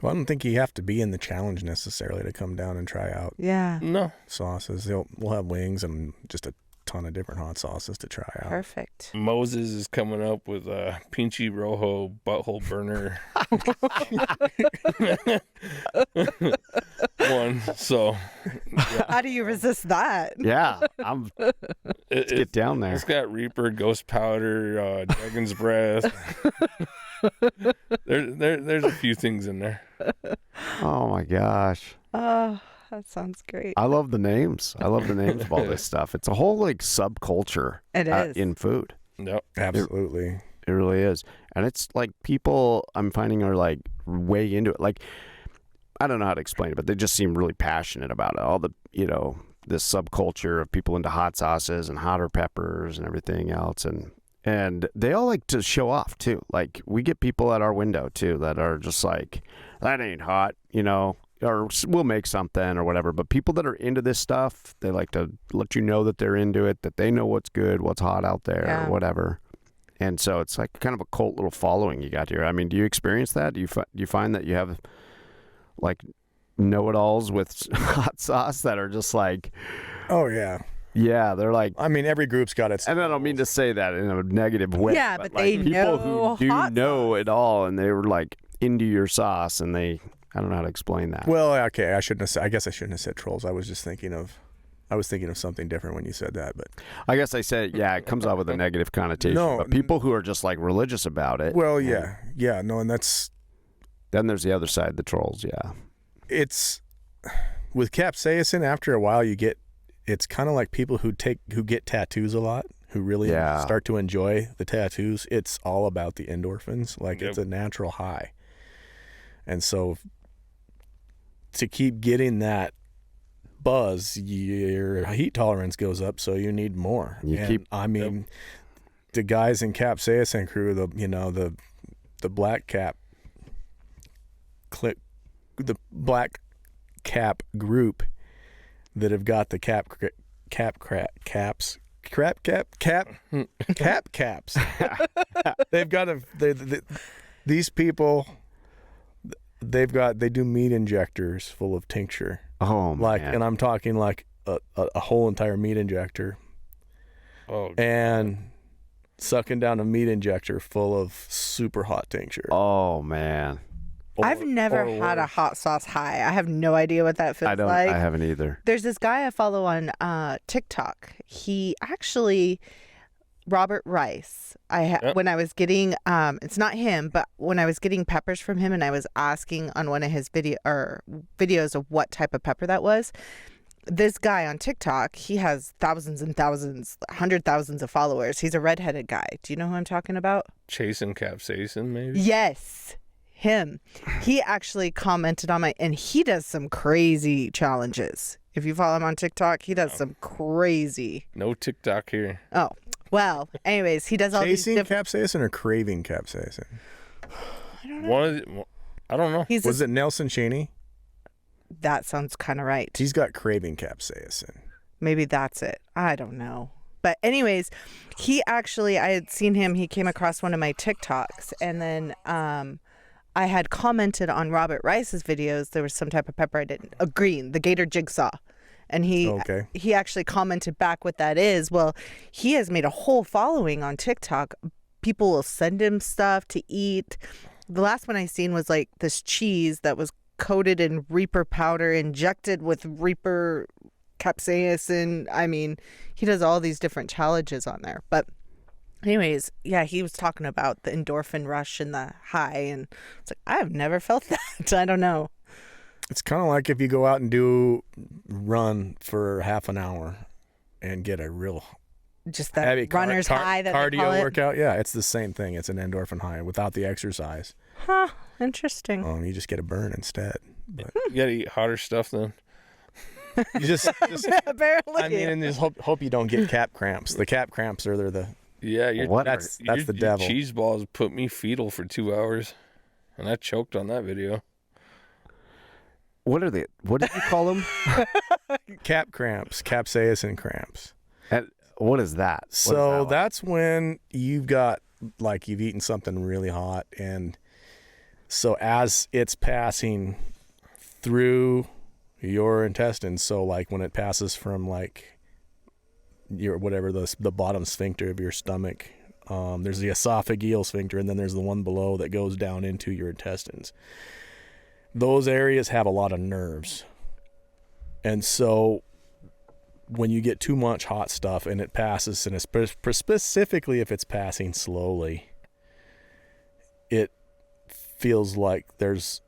Well, I don't think you have to be in the challenge necessarily to come down and try out Yeah. No. sauces. We'll have wings and just a ton of different hot sauces to try out. Perfect. Moses is coming up with a Pinchy Rojo butthole burner one. So, How do you resist that? Yeah, let's get down there. It's got Reaper, Ghost Powder, Dragon's Breath. There's a few things in there. Oh my gosh. Oh, that sounds great. I love the names. I love the names of all this stuff. It's a whole like subculture It is. in food. Yep. Absolutely. It really is. And it's like people I'm finding are like way into it. Like, I don't know how to explain it, but they just seem really passionate about it. All the, this subculture of people into hot sauces and hotter peppers and everything else. And they all like to show off too. Like, we get people at our window too that are just like, that ain't hot, or we'll make something or whatever. But people that are into this stuff, they like to let you know that they're into it, that they know what's good, what's hot out there, or whatever. And so it's like kind of a cult little following you got here. I mean, do you experience that? Do you find that you have like know-it-alls with hot sauce that are just like, Oh, yeah. yeah, they're like, I mean, every group's got its... and I don't mean to say that in a negative way. Yeah, but like they people know who do hot know it all, and they were like into your sauce, and I don't know how to explain that. Well, okay, I guess I shouldn't have said trolls. I was thinking of something different when you said that, but... I guess I said, yeah, it comes out with a negative connotation. No, but people who are just like religious about it. Well, yeah. No, and that's... Then there's the other side, the trolls, yeah. It's... With capsaicin, after a while, it's kind of like people who get tattoos a lot, who really start to enjoy the tattoos. It's all about the endorphins. Like, It's a natural high. And so to keep getting that buzz, your heat tolerance goes up, so you need more. The guys in capsaicin crew, the black cap group that have got the caps. They've got these people. They do meat injectors full of tincture. Oh, man. And I'm talking like a whole entire meat injector. Oh, and sucking down a meat injector full of super hot tincture. Oh, man. I've never had a hot sauce high. I have no idea what that feels like. I haven't either. There's this guy I follow on TikTok. He actually Robert Rice. Yep. When I was getting it's not him, but when I was getting peppers from him and I was asking on one of his videos of what type of pepper that was. This guy on TikTok, he has thousands and thousands, 100,000s of followers. He's a redheaded guy. Do you know who I'm talking about? Chasing capsaicin, maybe? Yes, him. He actually commented on and he does some crazy challenges. If you follow him on TikTok, he does some crazy. No TikTok here. Oh, well, anyways, he does all these Chasing capsaicin or craving capsaicin? I don't know. I don't know. Was it Nelson Cheney? That sounds kind of right. He's got craving capsaicin. Maybe that's it. I don't know. But anyways, I had seen him. He came across one of my TikToks, and then I had commented on Robert Rice's videos. There was some type of pepper I didn't green, the Gator Jigsaw. And he actually commented back what that is. Well, he has made a whole following on TikTok. People will send him stuff to eat. The last one I seen was like this cheese that was coated in Reaper powder, injected with Reaper capsaicin. I mean, he does all these different challenges on there. But anyways, yeah, he was talking about the endorphin rush and the high, and it's like, I've never felt that. I don't know. It's kind of like if you go out and run for half an hour and get a real Just that heavy runner's high that they call cardio it. workout. Yeah, it's the same thing. It's an endorphin high without the exercise. Huh, interesting. You just get a burn instead. But You gotta eat hotter stuff then. you just Apparently. I mean, and just hope you don't get cap cramps. The cap cramps are the Yeah, that's the your devil. Cheese balls put me fetal for 2 hours, and I choked on that video. What are they? What did you call them? cap cramps, capsaicin cramps. And what is that? So that's when you've eaten something really hot, and so as it's passing through your intestines, so like when it passes from like your whatever the bottom sphincter of your stomach, there's the esophageal sphincter, and then there's the one below that goes down into your intestines. Those areas have a lot of nerves, and so when you get too much hot stuff and it passes, and specifically if it's passing slowly, it feels like there's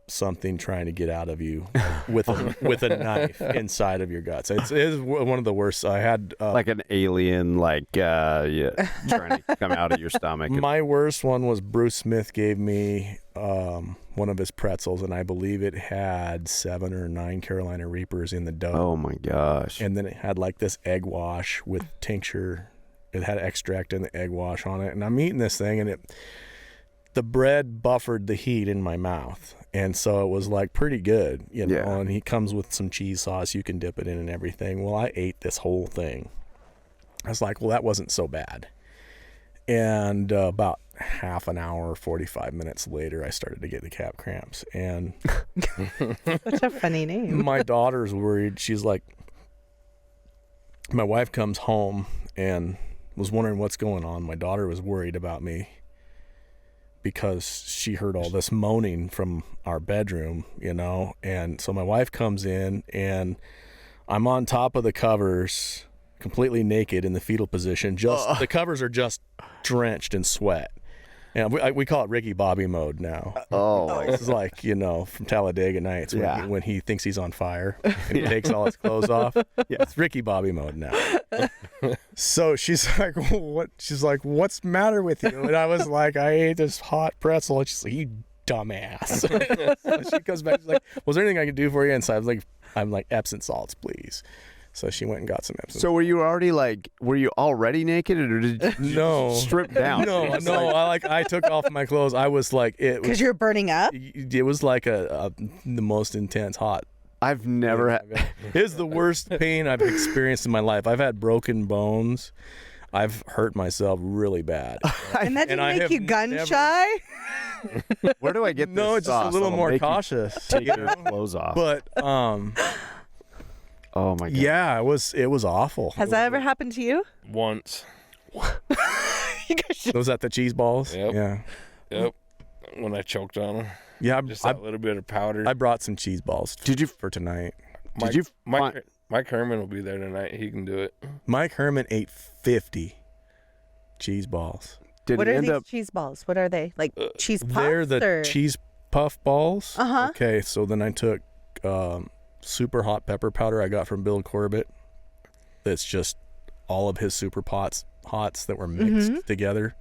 something trying to get out of you with a knife inside of your guts. It is one of the worst. I had like an alien, trying to come out of your stomach. My worst one was Bruce Smith gave me one of his pretzels, and I believe it had 7 or 9 Carolina Reapers in the dough. Oh my gosh! And then it had like this egg wash with tincture. It had extract in the egg wash on it, and I'm eating this thing, and the bread buffered the heat in my mouth, and so it was like pretty good, you know. Yeah. And he comes with some cheese sauce, you can dip it in and everything. Well, I ate this whole thing. I was like, well, that wasn't so bad. And about half an hour, 45 minutes later, I started to get the cap cramps, and Such a funny name. my daughter's worried. She's like, my wife comes home and was wondering what's going on. My daughter was worried about me because she heard all this moaning from our bedroom, you know. And so my wife comes in, and I'm on top of the covers, completely naked in the fetal position. Just the covers are just drenched in sweat. And we call it Ricky Bobby mode now. Oh, This is like, you know, from Talladega Nights when he thinks he's on fire and he takes all his clothes off. Yeah, it's Ricky Bobby mode now. So she's like, "What?" She's like, "What's the matter with you?" And I was like, "I ate this hot pretzel." And she's like, "You dumbass." So she comes back. She's like, "Was there anything I could do for you?" And so I'm like, "Epsom salts, please." So she went and got some Epsom. so were you already naked, or did you No. strip down? No, I took off my clothes. I was like, Because you're burning up? it was like the most intense hot. I've never had. It is the worst pain I've experienced in my life. I've had broken bones. I've hurt myself really bad. And that And didn't I make have you gun never- shy? Where do I get this? No, it's just a sauce little that'll more make you cautious. Take your clothes off. But oh my god! yeah, it was awful. Has that ever happened to you? Once. You guys should- Was that the cheese balls? Yep. Yeah. Yep. When I choked on them. Yeah, Just that little bit of powder. I brought some cheese balls. For tonight? Did you Mike Herman will be there tonight. He can do it. Mike Herman ate 50. cheese balls. Did What he are end these up? cheese balls? What are they? Like cheese puffs? They're the or? cheese puff balls. Uh-huh. Okay, so then I took super hot pepper powder I got from Bill Corbett. That's just all of his super hots that were mixed together.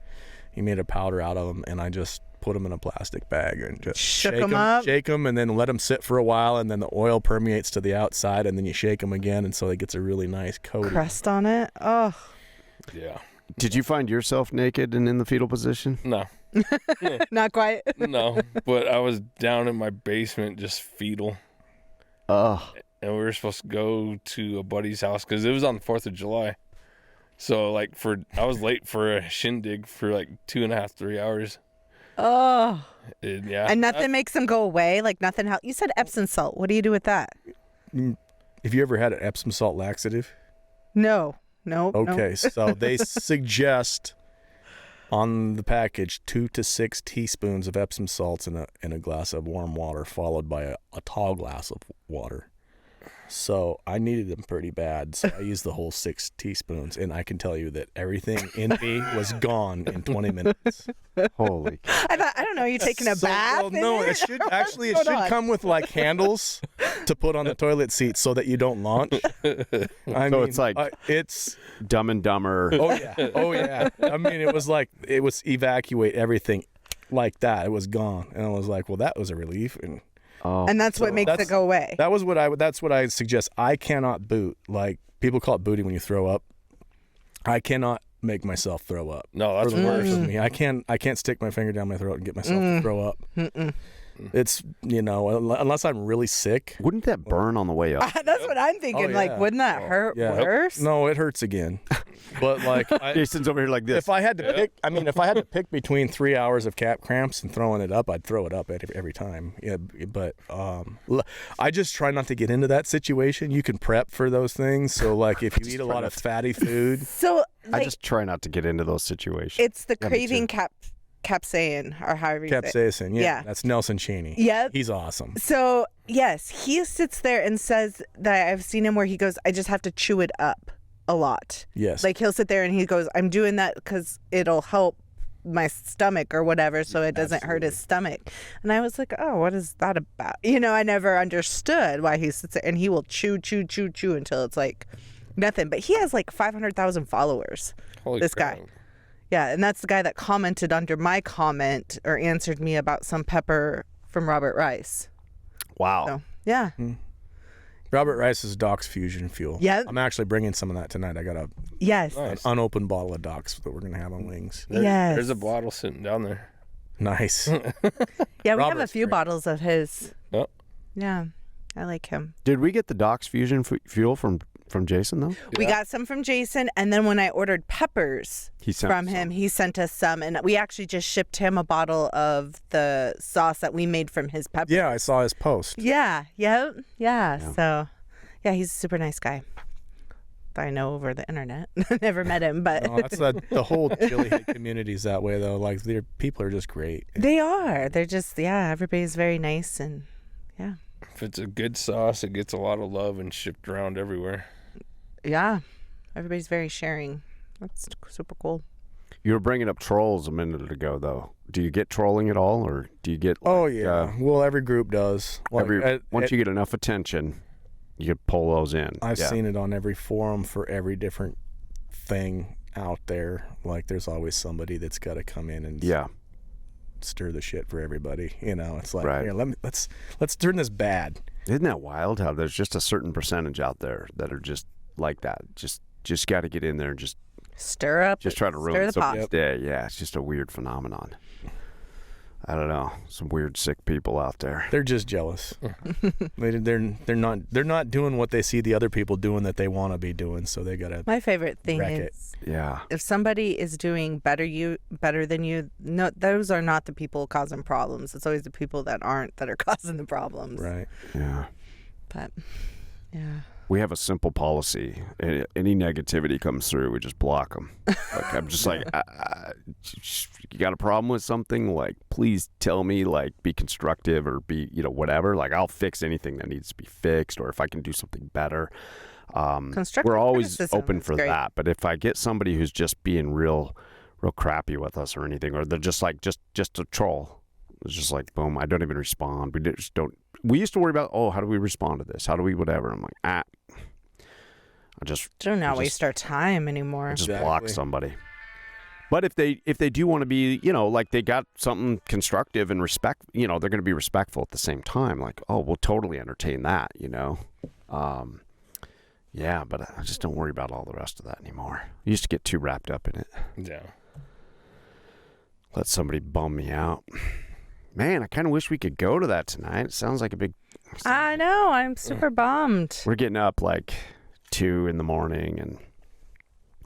He made a powder out of them, and I just put them in a plastic bag and just Shook 'em up. shake them, and then let them sit for a while, and then the oil permeates to the outside, and then you shake them again, and so it gets a really nice coating. Crust on it. Oh. Yeah. Did you find yourself naked and in the fetal position? No. Not quite. No. But I was down in my basement just fetal. Oh, And we were supposed to go to a buddy's house because it was on the 4th of July. So, like, I was late for a shindig for like 2.5, 3 hours. Oh. Yeah. And nothing makes them go away? Like nothing help. You said Epsom salt. What do you do with that? Have you ever had an Epsom salt laxative? No. No. Okay, so they suggest on the package 2 to 6 teaspoons of Epsom salts in a glass of warm water, followed by a tall glass of water. So I needed them pretty bad, so I used the whole 6 teaspoons, and I can tell you that everything in me was gone in 20 minutes. holy! I thought, I don't know, you taking a So, bath? well, no, it should actually come with like handles to put on the toilet seat so that you don't launch. So it's like it's Dumb and Dumber. oh yeah. I mean, it was evacuate everything like that. It was gone, and I was like, well, that was a relief, and Oh, And that's what makes it go away. that's what I suggest. I cannot boot. Like people call it booting when you throw up. I cannot make myself throw up. No, that's For the life worse. of me. I can't stick my finger down my throat and get myself to throw up. It's unless I'm really sick. wouldn't that burn on the way up? That's what I'm thinking. Oh, yeah. Like, wouldn't that hurt Yeah. worse? No, it hurts again. But like Jason's over here like this. if I had to pick between 3 hours of cramps and throwing it up, I'd throw it up every time. Yeah, but I just try not to get into that situation. You can prep for those things. So like if you eat a lot of fatty food, So, I like, just try not to get into those situations. it's the Yeah, me craving capsaicin, or however you say it. capsaicin, Yeah. that's Nelson Cheney. Yep. He's awesome. So, yes, he sits there and says that I've seen him where he goes, I just have to chew it up a lot. Yes. Like, he'll sit there and he goes, I'm doing that because it'll help my stomach or whatever, so it doesn't hurt his stomach. And I was like, oh, what is that about? I never understood why he sits there and he will chew until it's like nothing. But he has like 500,000 followers. Holy This crap. guy. Yeah, and that's the guy that commented under my comment or answered me about some pepper from Robert Rice. wow. So, yeah. Robert Rice's Doc's Fusion Fuel. Yeah. I'm actually bringing some of that tonight. I got an Yes. Nice. unopened bottle of Doc's that we're going to have on wings. Yes. There's a bottle sitting down there. Nice. Yeah, we have a Robert's few great. bottles of his. Oh. Yeah, I like him. Did we get the Doc's Fusion fuel from Jason though? We Yeah. got some from Jason, and then when I ordered peppers He sent from him, he sent us some, and we actually just shipped him a bottle of the sauce that we made from his peppers. Yeah, I saw his post. Yeah. So, yeah, he's a super nice guy. That I know over the internet. Never met him, but No, that's the whole chili hit community's that way though. Like their people are just great. they are. They're just, everybody's very nice, and yeah. If it's a good sauce, it gets a lot of love and shipped around everywhere. Yeah, everybody's very sharing. That's super cool. You were bringing up trolls a minute ago, though. Do you get trolling at all, or do you get? Oh yeah. Well, every group does. Like, Once you get enough attention, you can pull those in. I've seen it on every forum for every different thing out there. Like there's always somebody that's got to come in and stir the shit for everybody. It's like, Right. here, let's turn this bad. Isn't that wild? How there's just a certain percentage out there that are just like that. Just got to get in there and just Stir try to stir ruin the pot. somebody's day. Yeah, it's just a weird phenomenon. I don't know. Some weird sick people out there. They're just jealous. they're not doing what they see the other people doing that they want to be doing. So they gotta. My favorite thing Wreck it. is Yeah. if somebody is doing better than you, no, those are not the people causing problems. It's always the people that aren't that are causing the problems. Right. Yeah. But yeah. We have a simple policy. Any negativity comes through, we just block them. Like, I'm just like, you got a problem with something? Like, please tell me. Like, be constructive or be, whatever. Like, I'll fix anything that needs to be fixed, or if I can do something better. Constructive We're always criticism open is for great. that. But if I get somebody who's just being real real crappy with us or anything, or they're just like just a troll. It's just like boom, I don't even respond. We just don't. We used to worry about, oh, how do we respond to this? How do we whatever? I'm like, I just Do not waste our time I anymore. just Exactly. block somebody. But if they do want to be, like they got something constructive and respect, they're going to be respectful at the same time. Like, oh, we'll totally entertain that, Yeah, but I just don't worry about all the rest of that anymore. I used to get too wrapped up in it. Yeah. Let somebody bum me out. Man, I kind of wish we could go to that tonight. It sounds like a big... I know. I'm super bummed. We're getting up like 2 a.m. and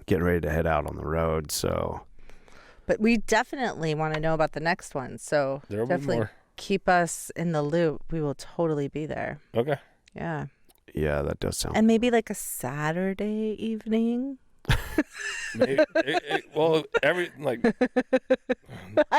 getting ready to head out on the road, so... But we definitely want to know about the next one. So There'll be definitely more. keep us in the loop. We will totally be there. Okay. Yeah. Yeah, that does sound... And maybe like a Saturday evening. Maybe, well, I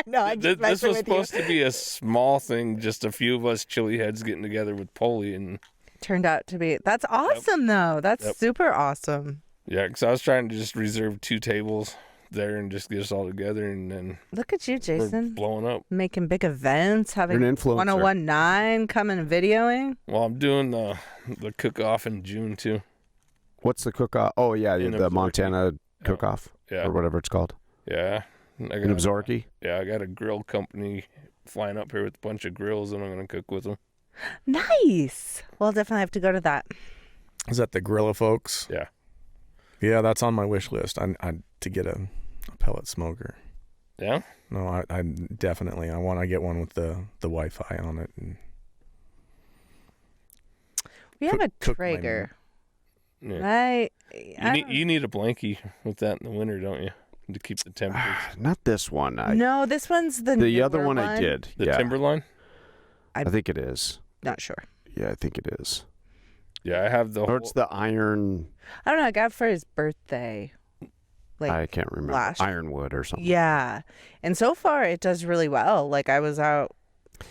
know. I'm just this messing was with supposed to be a small thing, just a few of us chili heads getting together with Pulley, and Turned out to be. That's awesome, though. That's Yep. super awesome. yeah, because I was trying to just reserve 2 tables there and just get us all together, and then Look at you, we're Jason. blowing up. Making big events, having You're an influencer. 1019 coming and videoing. Well, I'm doing the cook-off in June too. What's the cook-off? Oh, yeah, In the Absarki. Montana cook-off, Yeah, or whatever it's called. yeah. I In Absarki? Yeah, I got a grill company flying up here with a bunch of grills, and I'm gonna cook with them. Nice. Well, definitely have to go to that. Is that the Gorilla folks? Yeah. Yeah, that's on my wish list. I to get a pellet smoker. Yeah. No, I definitely I want to get one with the Wi-Fi on it. And We have a cook my Traeger. Yeah. I You need a blankie with that in the winter, don't you? To keep the temperatures. Not this one. no, this one's the The other newer one I did. The yeah, Timberline? I think it is. Not sure. Yeah, I think it is. Yeah, I have the Or it's the iron... I don't know. I got it for his birthday. Like, I can't remember. last- Ironwood or something. yeah. And so far, it does really well. Like, I was out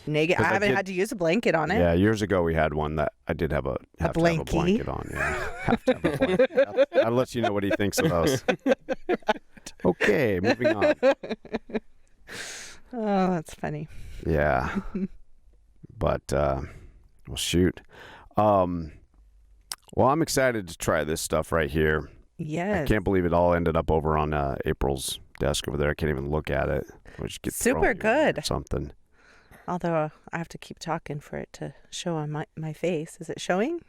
naked. 'Cause I I haven't did- had to use a blanket on it. Yeah, years ago we had one that I did have to have a blankie? blanket on. Yeah, have to have a blanket. I'll let you know what he thinks of those. Okay, moving on. Oh, that's funny. Yeah, but well, shoot. Well, I'm excited to try this stuff right here. Yes. I can't believe it all ended up over on April's desk over there. I can't even look at it. We should get Super thrown in there or good. something. Although I have to keep talking for it to show on my face. Is it showing?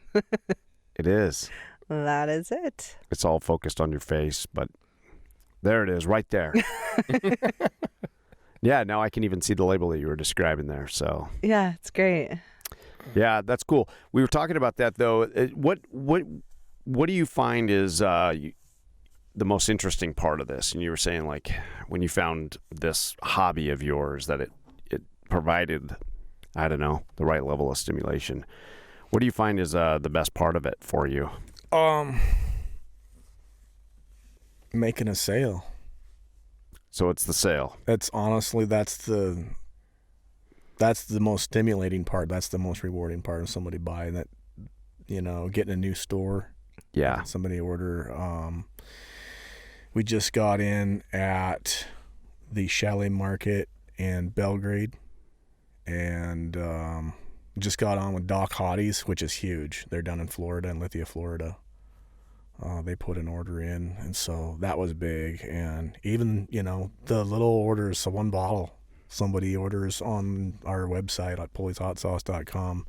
It is. That is it. It's all focused on your face, but there it is, right there. Yeah, now I can even see the label that you were describing there. So Yeah, it's great. yeah, that's cool. We were talking about that though. What do you find is the most interesting part of this? And you were saying like when you found this hobby of yours that it provided, I don't know, the right level of stimulation. What do you find is the best part of it for you? making a sale. So it's the sale. That's honestly that's the most stimulating part. That's the most rewarding part of somebody buying that, getting a new store. Yeah. Somebody order. We just got in at the Chalet Market in Belgrade, and just got on with Doc Hottie's, which is huge. They're down in Florida, in Lithia, Florida. They put an order in, and so that was big. And even, the little orders, so one bottle somebody orders on our website at pulleyshot.com.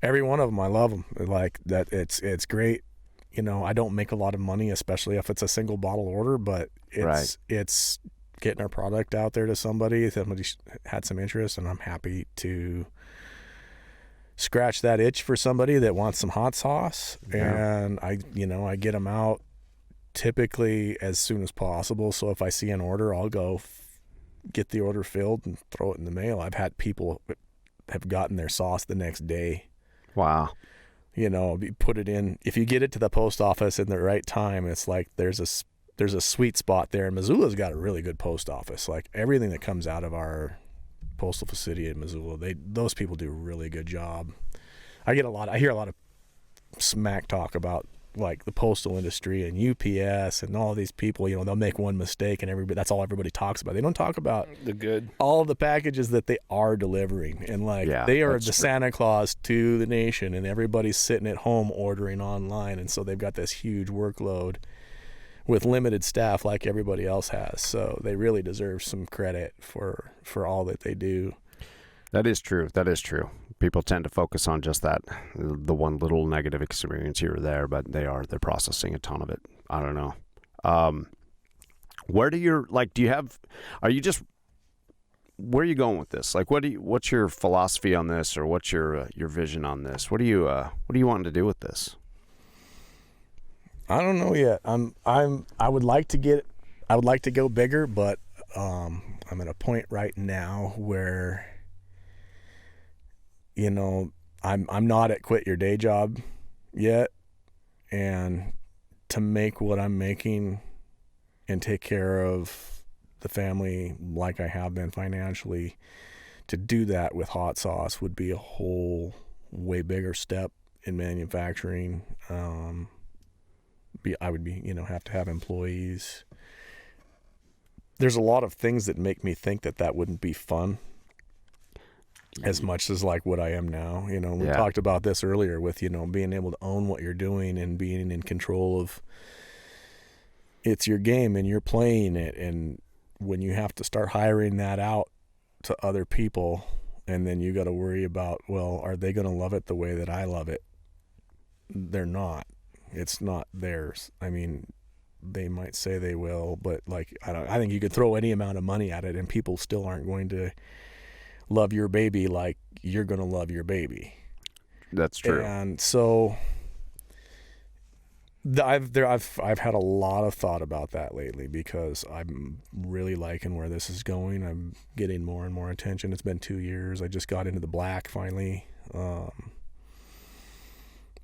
Every one of them, I love them. Like that, it's great. I don't make a lot of money, especially if it's a single bottle order, but it's getting our product out there to somebody. Somebody had some interest, and I'm happy to scratch that itch for somebody that wants some hot sauce. Yeah. And I get them out typically as soon as possible. So if I see an order, I'll go get the order filled and throw it in the mail. I've had people have gotten their sauce the next day. Wow. Put it in. If you get it to the post office in the right time, it's like there's a sweet spot there. And Missoula's got a really good post office. Like everything that comes out of our postal facility in Missoula, those people do a really good job. I hear a lot of smack talk about like the postal industry and UPS and all these people, you know, they'll make one mistake and that's all everybody talks about. They don't talk about The good. all of the packages that they are delivering. And like they are the Santa Claus to the nation, and everybody's sitting at home ordering online. And so they've got this huge workload with limited staff like everybody else has. So they really deserve some credit for all that they do. That is true. That is true. People tend to focus on just that, the one little negative experience here or there, but they're processing a ton of it. I don't know. Where do you where are you going with this? Like, what's your philosophy on this, or what's your vision on this? What are you wanting to do with this? I don't know yet. I would like to go bigger, but I'm at a point right now where, you know, I'm not at quit your day job yet, and to make what I'm making and take care of the family like I have been financially, to do that with hot sauce would be a whole way bigger step in manufacturing. I would be, you know, have to have employees. There's a lot of things that make me think that wouldn't be fun as much as like what I am now. You know, we talked about this earlier with, you know, being able to own what you're doing and being in control of it's your game and you're playing it. And when you have to start hiring that out to other people, and then you got to worry about, well, are they going to love it the way that I love it? They're not. It's not theirs. I mean, they might say they will, but like, I think you could throw any amount of money at it and people still aren't going to love your baby like you're going to love your baby. That's true. And so I've had a lot of thought about that lately, because I'm really liking where this is going. I'm getting more and more attention. It's been 2 years. I just got into the black finally. And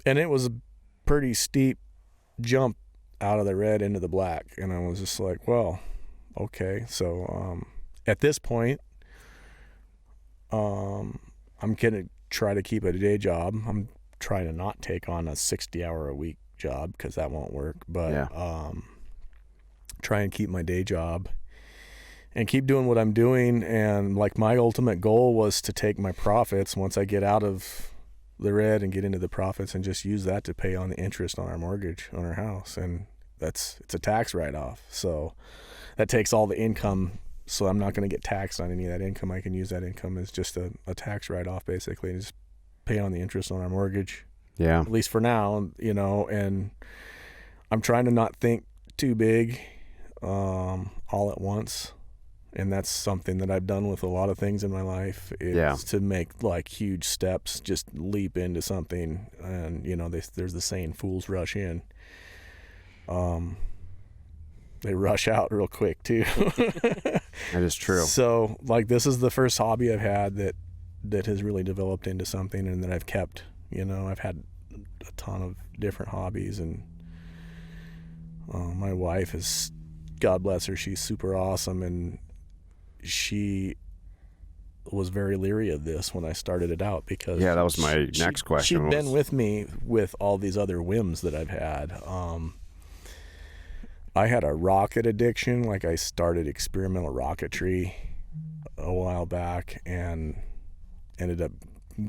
it was a pretty steep jump out of the red into the black. And I was just like, well, okay. So at this point, I'm going to try to keep a day job. I'm trying to not take on a 60-hour-a-week job, because that won't work. But try and keep my day job and keep doing what I'm doing. And like, my ultimate goal was to take my profits once I get out of the red and get into the profits, and just use that to pay on the interest on our mortgage on our house. And it's a tax write-off. So that takes all the income. So I'm not going to get taxed on any of that income. I can use that income as just a tax write-off, basically, and just pay on the interest on our mortgage. Yeah. At least for now, you know. And I'm trying to not think too big all at once. And that's something that I've done with a lot of things in my life, is to make like huge steps, just leap into something. And, you know, there's the saying, fools rush in. They rush out real quick too. That is true. So like, this is the first hobby I've had that has really developed into something, and that I've kept. You know, I've had a ton of different hobbies, and my wife is, God bless her, she's super awesome, and she was very leery of this when I started it out, because that was my next question. She'd been with me with all these other whims that I've had. I had a rocket addiction. Like, I started experimental rocketry a while back and ended up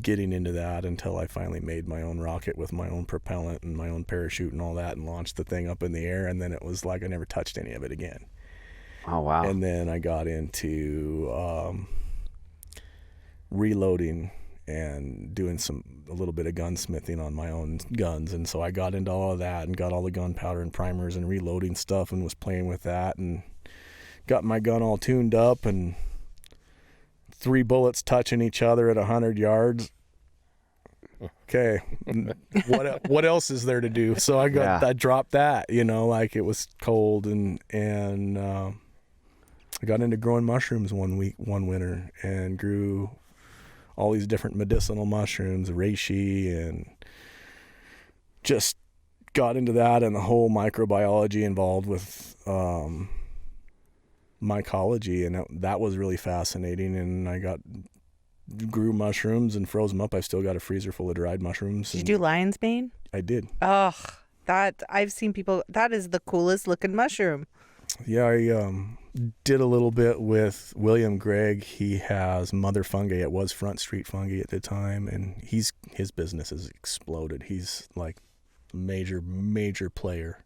getting into that until I finally made my own rocket with my own propellant and my own parachute and all that, and launched the thing up in the air. And then it was like I never touched any of it again. Oh, wow. And then I got into reloading and doing a little bit of gunsmithing on my own guns. And so I got into all of that and got all the gunpowder and primers and reloading stuff, and was playing with that, and got my gun all tuned up, and 3 bullets touching each other at 100 yards. Okay, what else is there to do? So I dropped that, you know, like, it was cold, and I got into growing mushrooms one winter, and grew all these different medicinal mushrooms, reishi, and just got into that, and the whole microbiology involved with mycology, and that was really fascinating. And I grew mushrooms and froze them up. I still got a freezer full of dried mushrooms. Did you do lion's mane? I did. Ugh, that. I've seen people. That is the coolest looking mushroom. Yeah, I did a little bit with William Gregg. He has Mother Fungi. It was Front Street Fungi at the time, and his business has exploded. He's like a major player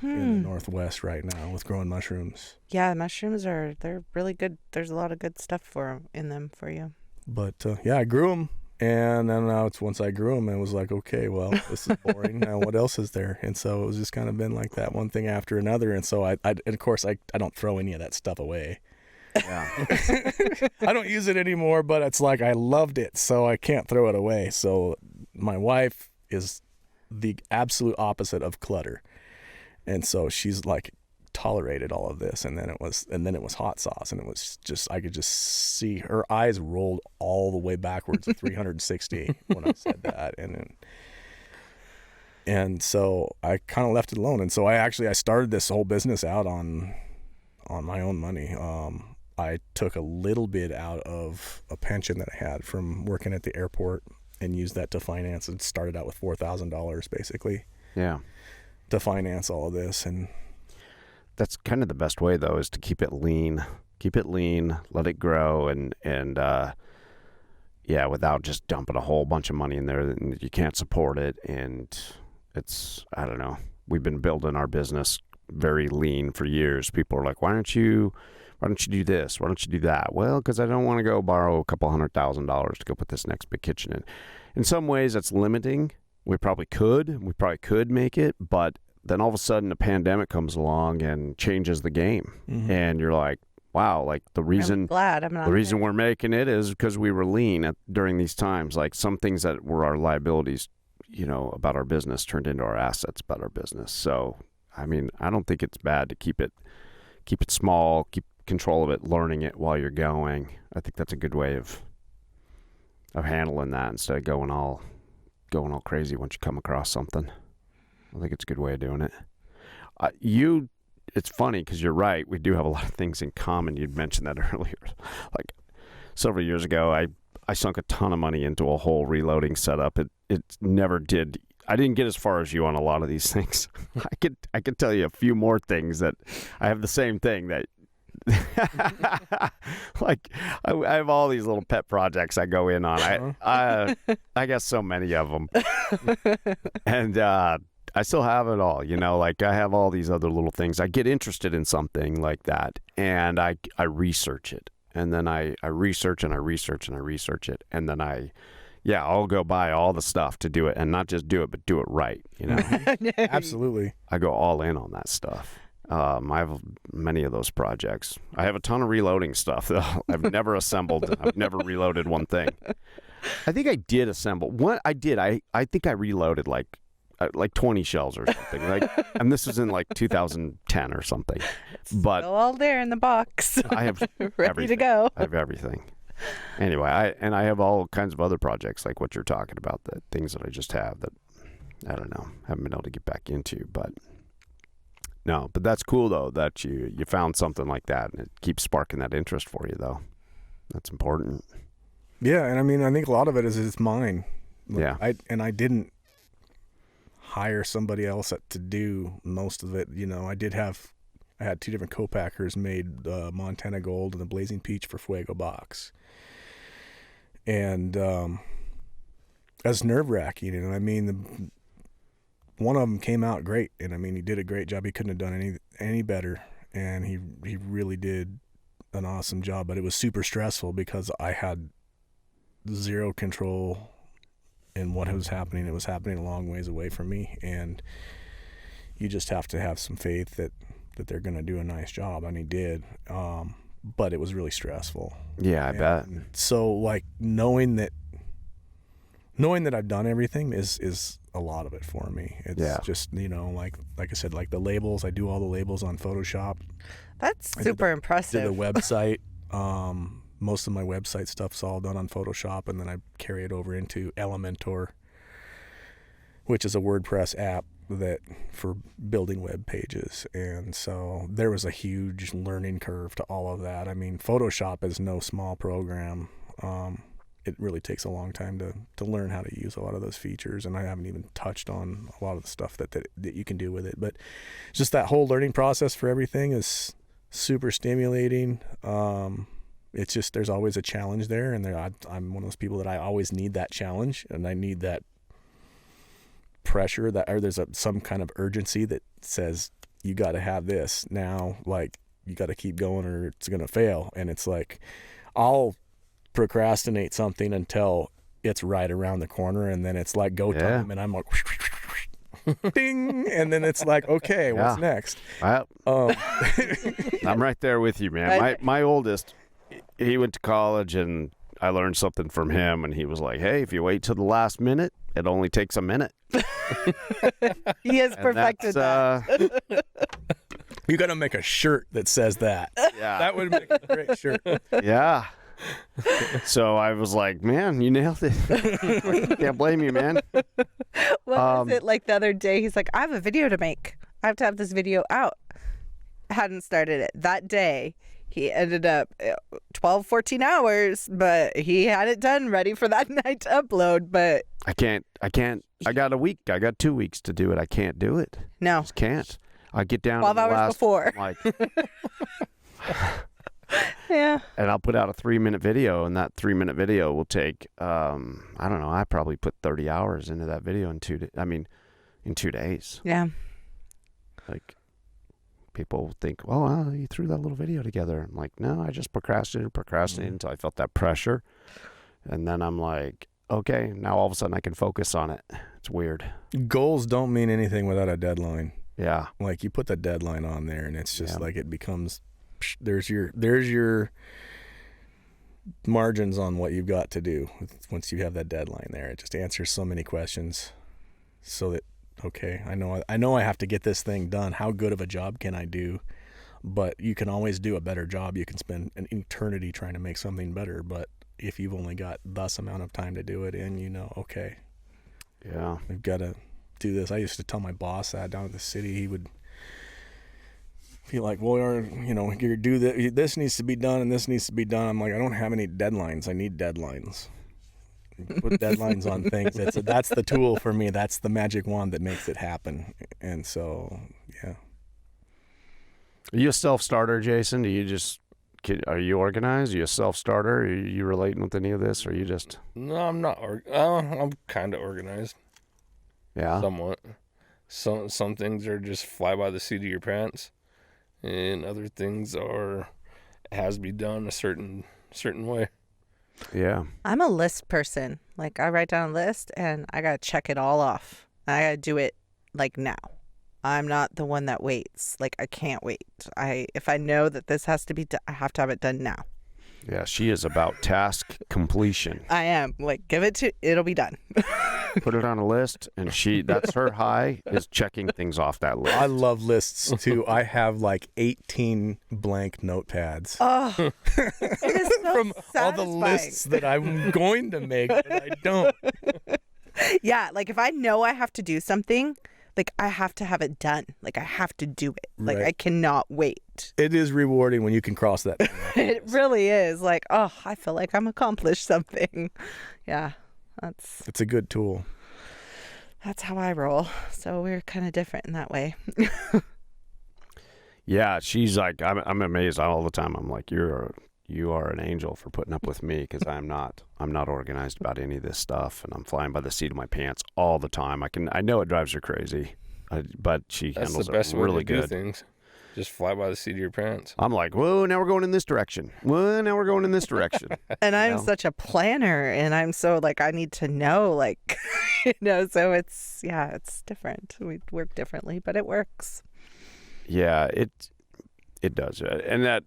in the Northwest right now with growing mushrooms. Yeah, mushrooms they're really good. There's a lot of good stuff in them for you. But I grew them. And then once I grew them, it was like, okay, well, this is boring. Now what else is there? And so it was just kind of been like that, one thing after another. And so and of course, I don't throw any of that stuff away. Yeah. I don't use it anymore, but it's like I loved it, so I can't throw it away. So my wife is the absolute opposite of clutter. And so she's like tolerated all of this, and then it was hot sauce, and it was just, I could just see her eyes rolled all the way backwards 360 when I said that, and so I kind of left it alone. And so I started this whole business out on my own money. I took a little bit out of a pension that I had from working at the airport and used that to finance, and started out with $4,000 basically. Yeah. To finance all of this. And that's kind of the best way, though, is to keep it lean, let it grow, and without just dumping a whole bunch of money in there, and you can't support it. And it's, I don't know, we've been building our business very lean for years. People are like, why don't you do this? Why don't you do that? Well, because I don't want to go borrow a couple $100,000 to go put this next big kitchen in. In some ways, that's limiting. We probably could make it, but then all of a sudden a pandemic comes along and changes the game. Mm-hmm. And you're like, wow, like the reason we're making it is because we were lean during these times. Like some things that were our liabilities, about our business turned into our assets about our business. So, I mean, I don't think it's bad to keep it small, keep control of it, learning it while you're going. I think that's a good way of handling that instead of going all crazy once you come across something. I think it's a good way of doing it. It's funny because you're right. We do have a lot of things in common. You'd mentioned that earlier. Like several years ago, I sunk a ton of money into a whole reloading setup. It never did. I didn't get as far as you on a lot of these things. I could tell you a few more things that I have the same thing that. Like I have all these little pet projects I go in on. I guess so many of them, and I still have it all. Like I have all these other little things. I get interested in something like that, and I research it, and then I research and I research and I research it, and then I'll go buy all the stuff to do it, and not just do it, but do it right. Absolutely. I go all in on that stuff. I have many of those projects. I have a ton of reloading stuff that I've never assembled. I've never reloaded one thing. I think I did assemble. What I did, I think I reloaded like 20 shells or something. And this was in like 2010 or something. But still all there in the box. I have ready everything. to go. I have everything. Anyway, I have all kinds of other projects like what you're talking about, the things that I just have that I don't know, haven't been able to get back into, but. No, but that's cool, though, that you found something like that, and it keeps sparking that interest for you, though. That's important. Yeah, and I mean, I think a lot of it is it's mine. Yeah. I didn't hire somebody else to do most of it. I had two different co-packers made Montana Gold and the Blazing Peach for Fuego Box. And that's nerve-wracking, I mean, one of them came out great, and I mean, he did a great job. He couldn't have done any better, and he really did an awesome job. But it was super stressful because I had zero control in what was happening. It was happening a long ways away from me, and you just have to have some faith that they're going to do a nice job, and he did. But it was really stressful. Yeah, I bet. So, like, knowing that I've done everything is a lot of it for me. It's just, like I said, like the labels, I do all the labels on Photoshop. That's super impressive. To the website. Most of my website stuff's all done on Photoshop, and then I carry it over into Elementor, which is a WordPress app that for building web pages. And so there was a huge learning curve to all of that. I mean, Photoshop is no small program. it really takes a long time to learn how to use a lot of those features, and I haven't even touched on a lot of the stuff that you can do with it. But just that whole learning process for everything is super stimulating. It's just there's always a challenge there, and I'm one of those people that I always need that challenge, and I need that pressure or there's some kind of urgency that says you got to have this now, like you got to keep going or it's going to fail. And it's like I'll procrastinate something until it's right around the corner, and then it's like go time, and I'm like ding, and then it's like, okay, what's next? I'm right there with you, man. My oldest, he went to college, and I learned something from him, and he was like, hey, if you wait till the last minute, it only takes a minute. He has perfected that. You got to make a shirt that says that. Yeah. That would make a great shirt. Yeah. So I was like, man, you nailed it. Can't blame you, man. What was it like the other day? He's like, I have a video to make. I have to have this video out. Hadn't started it. That day, he ended up 12, 14 hours, but he had it done ready for that night to upload. But I can't. I got a week. I got 2 weeks to do it. I can't do it. No. Just can't. I get down 12 to the hours last, before. like, yeah. and I'll put out a 3-minute video, and that 3-minute video will take, I don't know, I probably put 30 hours into that video in 2 days. Yeah. Like, people think, well, you threw that little video together. I'm like, no, I just procrastinated until I felt that pressure. And then I'm like, okay, now all of a sudden I can focus on it. It's weird. Goals don't mean anything without a deadline. Yeah. Like you put the deadline on there, and it's just like it becomes, there's your margins on what you've got to do once you have that deadline there. It just answers so many questions so that, okay, I know I have to get this thing done. How good of a job can I do? But you can always do a better job. You can spend an eternity trying to make something better, but if you've only got thus amount of time to do it, and okay, yeah, we've got to do this. I used to tell my boss that down at the city. He would be like, well, you do that. This needs to be done, and this needs to be done. I'm like, I don't have any deadlines. I need deadlines. Put deadlines on things. That's the tool for me. That's the magic wand that makes it happen. And so, yeah. Are you a self-starter, Jason? Are you organized? Are you a self-starter? Are you relating with any of this, or are you just? No, I'm not. I'm kind of organized. Yeah. Somewhat. Some things are just fly by the seat of your pants, and other things it has to be done a certain way. Yeah. I'm a list person. Like, I write down a list, and I got to check it all off. I got to do it, like, now. I'm not the one that waits. Like, I can't wait. If I know that this has to be done, I have to have it done now. Yeah, she is about task completion. I am. Like, it'll be done. Put it on a list, and that's her high, is checking things off that list. I love lists too. I have like 18 blank notepads. Oh, it is so from satisfying. all the lists that I'm going to make, but I don't. Yeah, like if I know I have to do something, like I have to have it done. Like I have to do it. Like Right. I cannot wait. It is rewarding when you can cross that. It really is. Like, oh, I feel like I'm accomplished something. Yeah, It's a good tool. that's how I roll. So we're kind of different in that way. Yeah, she's like, I'm amazed all the time. I'm like, you are an angel for putting up with me, because I'm not organized about any of this stuff, and I'm flying by the seat of my pants all the time. I know it drives her crazy, but she That's handles the best it way really to do good. things. Just fly by the seat of your pants. I'm like, whoa, now we're going in this direction. Whoa, now we're going in this direction. And I'm know? such a planner, and I'm so like, I need to know, like, so it's different. We work differently, but it works. Yeah, it does, and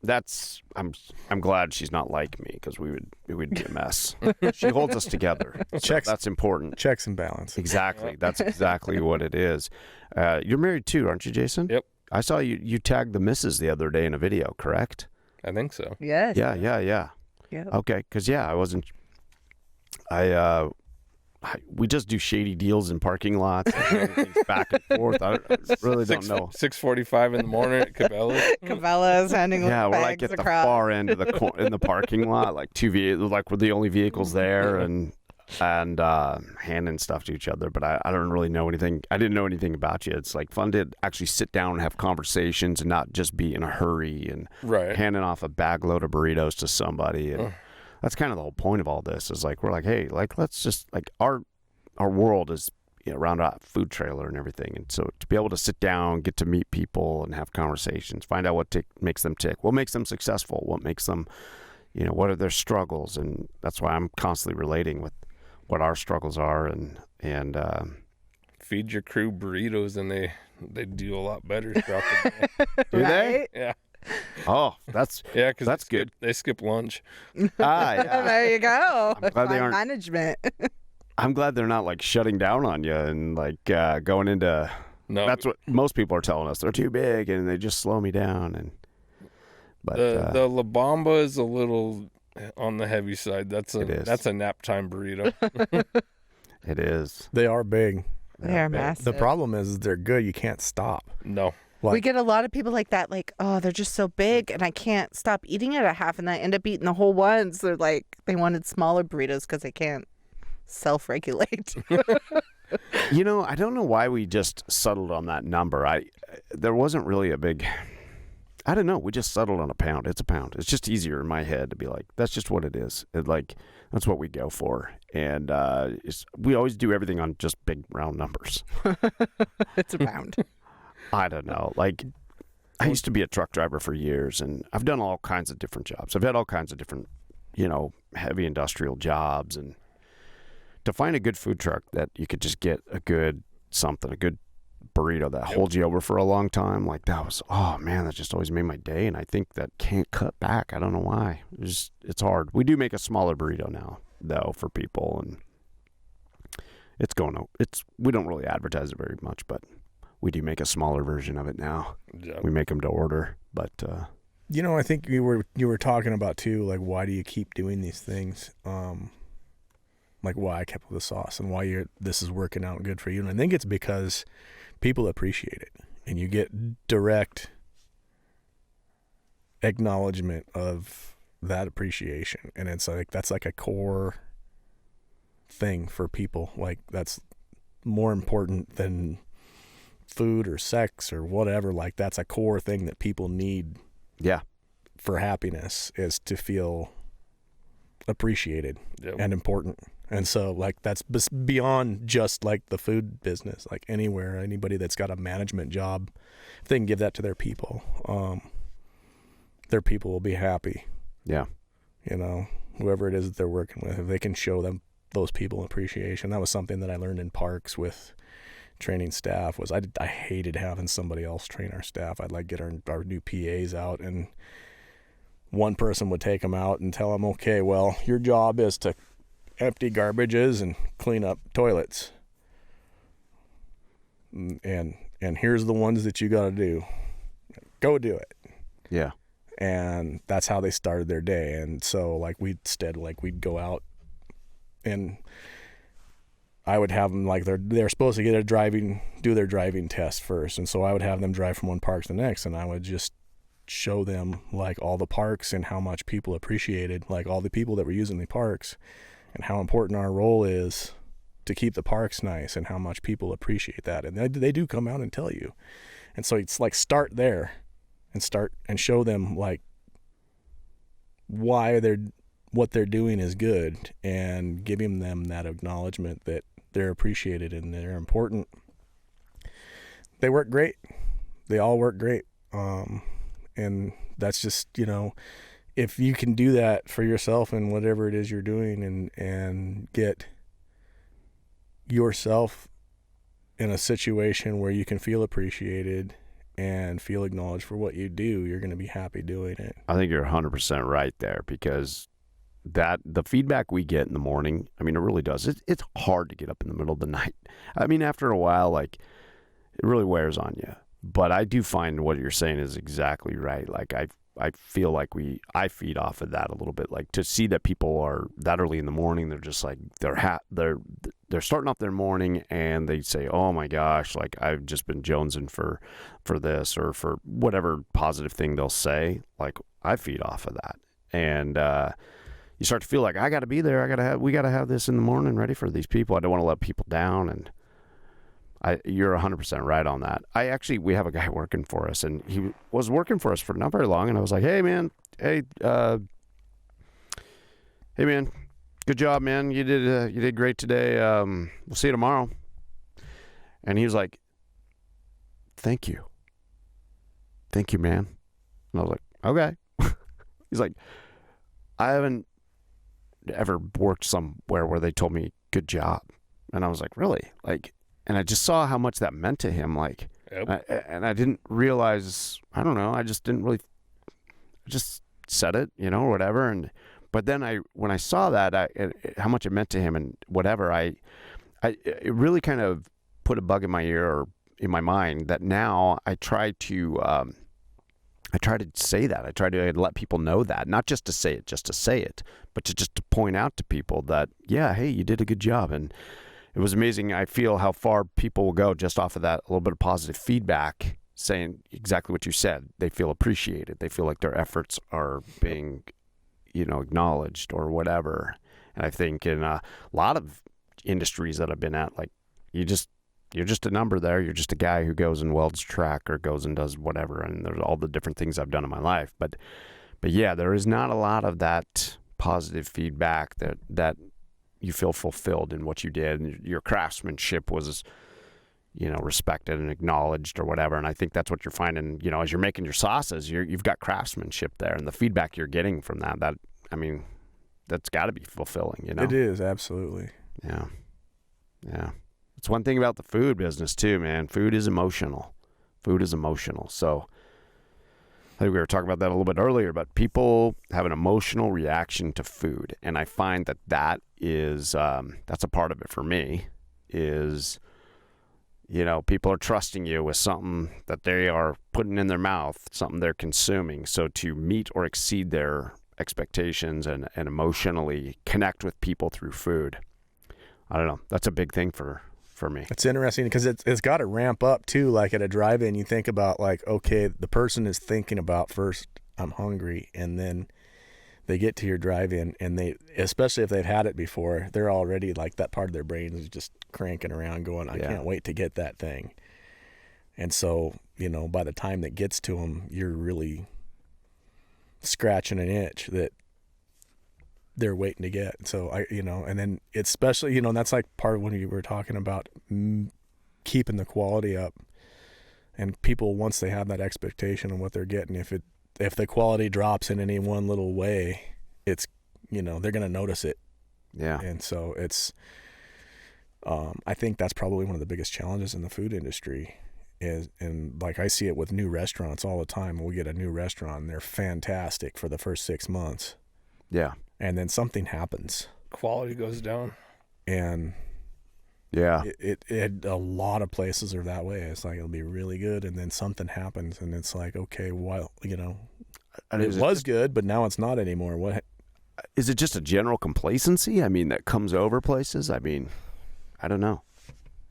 that's I'm glad she's not like me, because we'd be a mess. She holds us together. So that's important. Checks and balance. Exactly. That's exactly what it is. You're married too, aren't you, Jason? Yep. I saw you tagged the missus the other day in a video, correct? I think so. Yes. Yeah. Yeah. Okay, because I wasn't. I we just do shady deals in parking lots. Everything's back and forth. I really don't know. 6:45 in the morning at Cabela's. Cabela's handing Yeah, we're like bags at the across. far end of in the parking lot, like like we're the only vehicles there, and handing stuff to each other. But I don't really know anything. I didn't know anything about you. It's like fun to actually sit down and have conversations and not just be in a hurry and Right. handing off a bag load of burritos to somebody. And that's kind of the whole point of all this is like, we're like, hey, like, let's just like our world is around a food trailer and everything. And so to be able to sit down, get to meet people and have conversations, find out what makes them tick, what makes them successful, what makes them, what are their struggles. And that's why I'm constantly relating with what our struggles are and Feed your crew burritos and they do a lot better throughout the day. do they? Right? Yeah. Oh, that's Yeah, because That's good. They skip lunch. yeah. There you go. I'm glad they Time aren't- management. I'm glad they're not like shutting down on you and like going into. No, That's what most people are telling us. They're too big and they just slow me down. But the La Bamba is a little on the heavy side. It is. That's a nap time burrito. it is. They are big. They're big. massive. The problem is they're good. You can't stop. No. We get a lot of people like that, like, oh, they're just so big and I can't stop eating it at half, and I end up eating the whole one. So they're like, they wanted smaller burritos because they can't self-regulate. I don't know why we just settled on that number. There wasn't really a big. I don't know. We just settled on a pound. It's a pound. It's just easier in my head to be like, that's just what it is. That's what we go for. And we always do everything on just big round numbers. It's a pound. I don't know. Like, I used to be a truck driver for years, and I've done all kinds of different jobs. I've had all kinds of different, heavy industrial jobs. And to find a good food truck that you could just get a good burrito that holds you over for a long time, like that was, oh man, that just always made my day. And I think that can't cut back. I don't know why. It's hard. We do make a smaller burrito now, though, for people, and we don't really advertise it very much, but we do make a smaller version of it now. Yeah. We make them to order, but I think you were talking about too, like, why do you keep doing these things? Like why I kept with the sauce and why this is working out good for you. And I think it's because people appreciate it and you get direct acknowledgement of that appreciation. And it's like, that's like a core thing for people. Like that's more important than food or sex or whatever. Like that's a core thing that people need. yeah. For happiness is to feel appreciated Yep. and important. And so like that's beyond just like the food business, like anybody that's got a management job, if they can give that to their people will be happy. Yeah. Whoever it is that they're working with, if they can show those people appreciation. That was something that I learned in parks with training staff. Was I hated having somebody else train our staff. I'd like get our new PAs out, and one person would take them out and tell them, okay, well, your job is to empty garbages and clean up toilets. And here's the ones that you got to do. Go do it. Yeah. And that's how they started their day. And so like we'd go out and I would have them like they're supposed to do their driving test first. And so I would have them drive from one park to the next, and I would just show them like all the parks and how much people appreciated like all the people that were using the parks and how important our role is to keep the parks nice and how much people appreciate that. And they do come out and tell you. And so it's like start there and show them like why what they're doing is good, and giving them that acknowledgement that they're appreciated and they're important. They work great. They all work great. And that's just, if you can do that for yourself and whatever it is you're doing and get yourself in a situation where you can feel appreciated and feel acknowledged for what you do, you're going to be happy doing it. I think you're 100% right there, because the feedback we get in the morning, I mean, it really does. It's hard to get up in the middle of the night. I mean, after a while, like, it really wears on you. But I do find what you're saying is exactly right. Like, I feel like I feed off of that a little bit. Like to see that people are that early in the morning, they're just like they're starting off their morning and they say, "Oh my gosh, like I've just been jonesing for this or for whatever positive thing they'll say." Like I feed off of that, and you start to feel like I got to be there. We got to have this in the morning ready for these people. I don't want to let people down, and you're 100% right on that. We have a guy working for us, and he was working for us for not very long. And I was like, hey man, good job, man. You did great today. We'll see you tomorrow. And he was like, thank you, man. And I was like, okay. He's like, I haven't ever worked somewhere where they told me good job. And I was like, really? Like. And I just saw how much that meant to him. Like, Yep. and I didn't realize, I don't know, I just didn't really, I just said it, or whatever. But then when I saw that, how much it meant to him and whatever, it really kind of put a bug in my ear or in my mind that now I try to say that. I try to let people know that, not just to say it, but to point out to people that, yeah, hey, you did a good job. And it was amazing. I feel how far people will go just off of that, a little bit of positive feedback, saying exactly what you said. They feel appreciated. They feel like their efforts are being, acknowledged or whatever. And I think in a lot of industries that I've been at, like you're just a number there. You're just a guy who goes and welds track or goes and does whatever. And there's all the different things I've done in my life. But yeah, there is not a lot of that positive feedback that you feel fulfilled in what you did, and your craftsmanship was, respected and acknowledged or whatever. And I think that's what you're finding, as you're making your sauces, you've got craftsmanship there, and the feedback you're getting from that's got to be fulfilling, It is, absolutely. Yeah. It's one thing about the food business too, man. Food is emotional. So I think we were talking about that a little bit earlier, but people have an emotional reaction to food. And I find that is, that's a part of it for me is, people are trusting you with something that they are putting in their mouth, something they're consuming. So to meet or exceed their expectations and emotionally connect with people through food, I don't know. That's a big thing for me. It's interesting because it's got to ramp up too. Like at a drive-in, you think about like, okay, the person is thinking about first, I'm hungry, and then they get to your drive-in and they, especially if they've had it before, they're already like that part of their brain is just cranking around going, I can't wait to get that thing. And so, by the time that gets to them, you're really scratching an itch that they're waiting to get. So and then especially, that's like part of when you were talking about keeping the quality up, and people, once they have that expectation of what they're getting, if the quality drops in any one little way, it's, they're going to notice it. Yeah. And so it's, I think that's probably one of the biggest challenges in the food industry is, and like I see it with new restaurants all the time. We get a new restaurant and they're fantastic for the first 6 months. Yeah. And then something happens. Quality goes down. And yeah, it a lot of places are that way. It's like it'll be really good, and then something happens, and it's like, okay, well, it was good, but now it's not anymore. What is it? Just a general complacency? That comes over places. I don't know.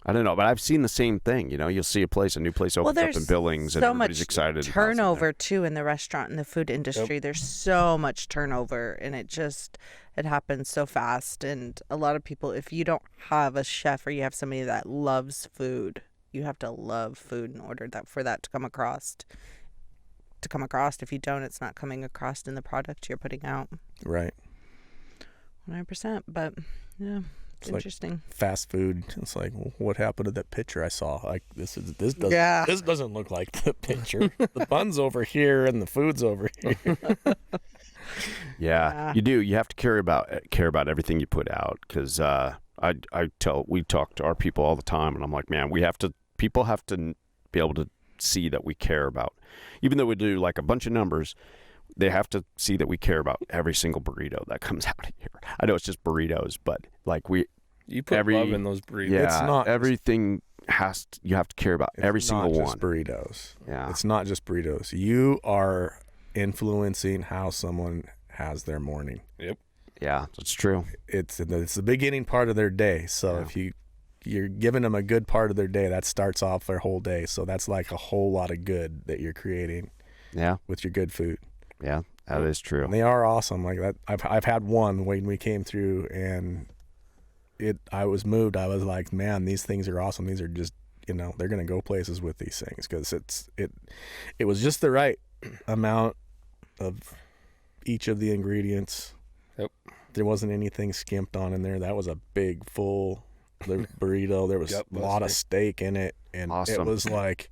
But I've seen the same thing. You'll see a new place opens up in Billings, and everybody's excited. Turnover too in the restaurant and the food industry. Yep. There's so much turnover, and it happens so fast. And a lot of people, if you don't have a chef or you have somebody that loves food, you have to love food in order for that to come across. If you don't, it's not coming across in the product you're putting out. Right. 100%. But yeah. It's interesting. Like fast food. It's like, well, what happened to that picture I saw? Like this doesn't look like the picture. The bun's over here and the food's over here. Yeah, you do. You have to care about everything you put out, because we talk to our people all the time, and I'm like, man, people have to be able to see that we care about, even though we do like a bunch of numbers. They have to see that we care about every single burrito that comes out of here. I know it's just burritos, but like you put love in those burritos. Yeah, it's not everything you have to care about every single one. It's not just burritos. Yeah, it's not just burritos. You are influencing how someone has their morning. Yep. Yeah, that's true. It's the beginning part of their day. So if you're giving them a good part of their day, that starts off their whole day. So that's like a whole lot of good that you're creating. Yeah. With your good food. Yeah, that is true. And they are awesome. Like that, I've had one when we came through, and I was moved. I was like, man, these things are awesome. These are just, they're gonna go places with these things, because it was just the right amount of each of the ingredients. Yep. There wasn't anything skimped on in there. That was a big full burrito. There was a lot of steak in it, and Awesome. It was like,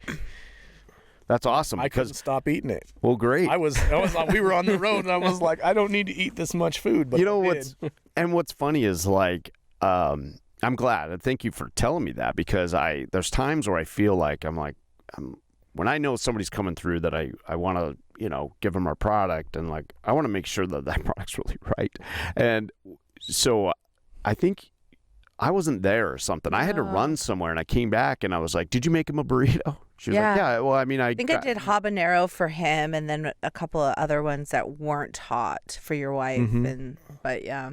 that's awesome. I couldn't stop eating it. Well, great. I was like, we were on the road, and I was like, I don't need to eat this much food. But what's funny is like, I'm glad, and thank you for telling me that, because there's times where I feel like when I know somebody's coming through that I want to, give them our product, and like, I want to make sure that product's really right. And so I think I wasn't there or something. I had to run somewhere, and I came back, and I was like, did you make him a burrito? She was like, yeah. Well, I mean, I think I did habanero for him, and then a couple of other ones that weren't hot for your wife. But yeah.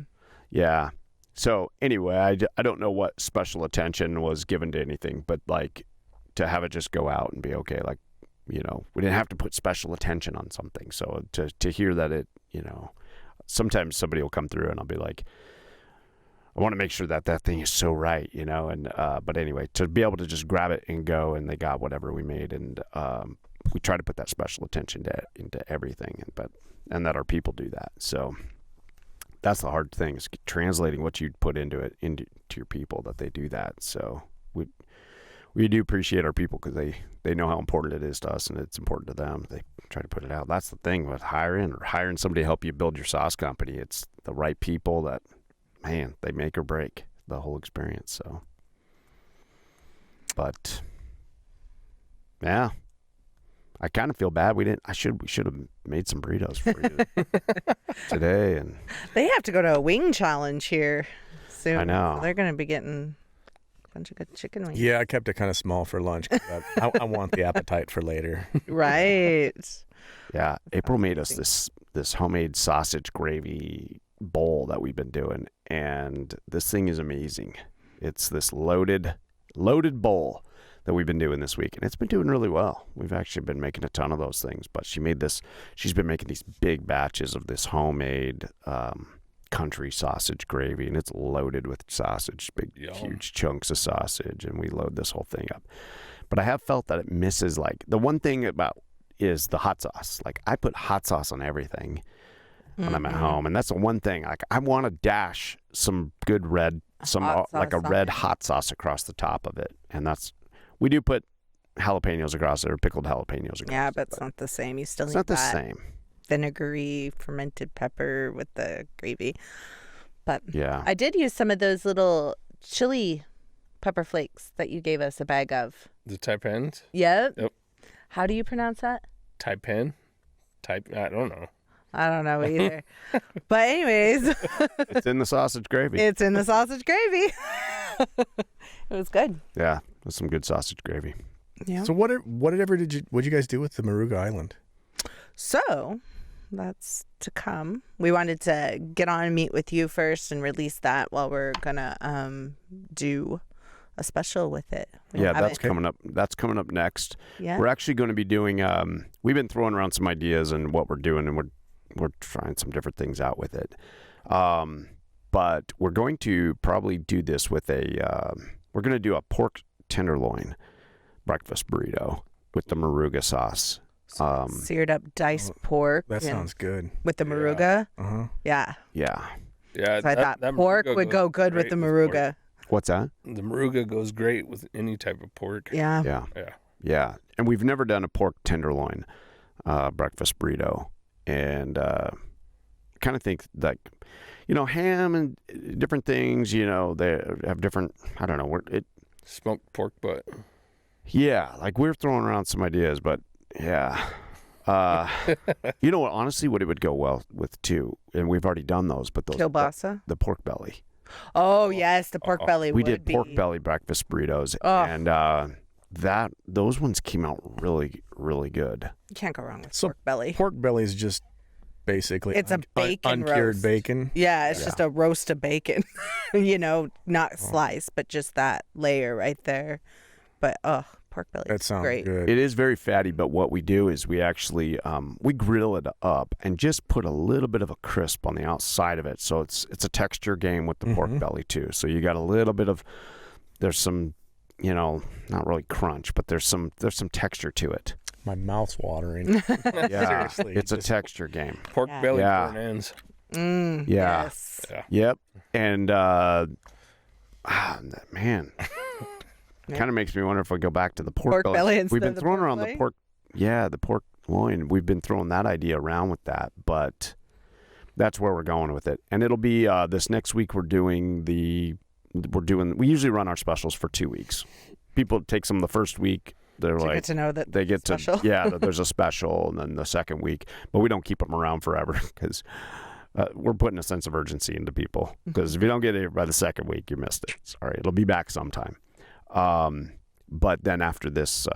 Yeah. So anyway, I don't know what special attention was given to anything, but like to have it just go out and be okay, like, we didn't have to put special attention on something. So to hear that it, sometimes somebody will come through and I'll be like, I want to make sure that thing is so right, and but anyway, to be able to just grab it and go, and they got whatever we made, and we try to put that special attention into everything, and that our people do that. So that's the hard thing, is translating what you put into your people, that they do that. So we do appreciate our people, because they know how important it is to us, and it's important to them. They try to put it out. That's the thing with hiring somebody to help you build your sauce company. It's the right people that, man, they make or break the whole experience. So, but yeah, I kind of feel bad. We should have made some burritos for you today, and they have to go to a wing challenge here soon. I know. So they're going to be getting a bunch of good chicken wings. Yeah, I kept it kind of small for lunch. I want the appetite for later. Right. Yeah, April made us this homemade sausage gravy bowl that we've been doing, and this thing is amazing. It's this loaded bowl that we've been doing this week, and it's been doing really well. We've actually been making a ton of those things, but she's been making these big batches of this homemade country sausage gravy, and it's loaded with sausage, huge chunks of sausage, and we load this whole thing up. But I have felt that it misses, like, the one thing about is the hot sauce. Like, I put hot sauce on everything when I'm at home, and that's the one thing. Like, I want to dash some good red hot sauce across the top of it, and we do put jalapenos across it, or pickled jalapenos across. Yeah, but it's not the same. You still need not the that same vinegary fermented pepper with the gravy. But yeah, I did use some of those little chili pepper flakes that you gave us a bag of. The taipans? Yep. Yep. How do you pronounce that? Taipan? I don't know. I don't know either. But anyways. it's in the sausage gravy. It's in the sausage gravy. It was good. Yeah, that's some good sausage gravy. Yeah. So what'd you guys do with the Moruga Island? So that's to come. We wanted to get on and meet with you first and release that while we're gonna do a special with it. That's coming up. That's coming up next. Yeah. We're actually going to be doing. We've been throwing around some ideas and what we're doing, and we're trying some different things out with it. But we're going to probably do this with we're going to do a pork tenderloin breakfast burrito with the Moruga sauce. Seared up diced pork. That sounds good. With the Moruga. Uh-huh. Yeah. Yeah. Yeah. So I thought pork would go good with the Moruga. What's that? The Moruga goes great with any type of pork. Yeah. Yeah. Yeah. Yeah. And we've never done a pork tenderloin breakfast burrito. And kind of think like, ham and different things, they have different, I don't know. Smoked pork butt. Yeah. Like, we're throwing around some ideas, but yeah. You know what? Honestly, what it would go well with too, and we've already done those, but those kielbasa, the pork belly. Oh yes, the pork belly. We did pork belly breakfast burritos, and those ones came out really, really good. You can't go wrong with So, pork belly. Pork belly is just basically It's a bacon uncured roast. bacon. Yeah, it's just a roast of bacon. Not sliced, but just that layer right there. But pork belly. That sounds great. good. It is very fatty, but what we do is we actually we grill it up and just put a little bit of a crisp on the outside of it. So it's a texture game with the pork belly too. So you got a little bit of there's some not really crunch, but there's some texture to it. My mouth's watering. Yeah, Seriously, it's a texture game. Pork belly Yeah. burn ends. Yeah. Yes. Yeah. Yep. And man, kind of makes me wonder if we go back to the pork belly We've instead been of the throwing pork around loin? the pork. Yeah, the pork loin. We've been throwing that idea around with that, but that's where we're going with it. And it'll be this next week. We usually run our specials for 2 weeks. People take some the first week. They're You like, get to know that they get special. that there's a special, and then the second week, but we don't keep them around forever because we're putting a sense of urgency into people. Because if you don't get it by the second week, you missed it. Sorry, it'll be back sometime. But then after this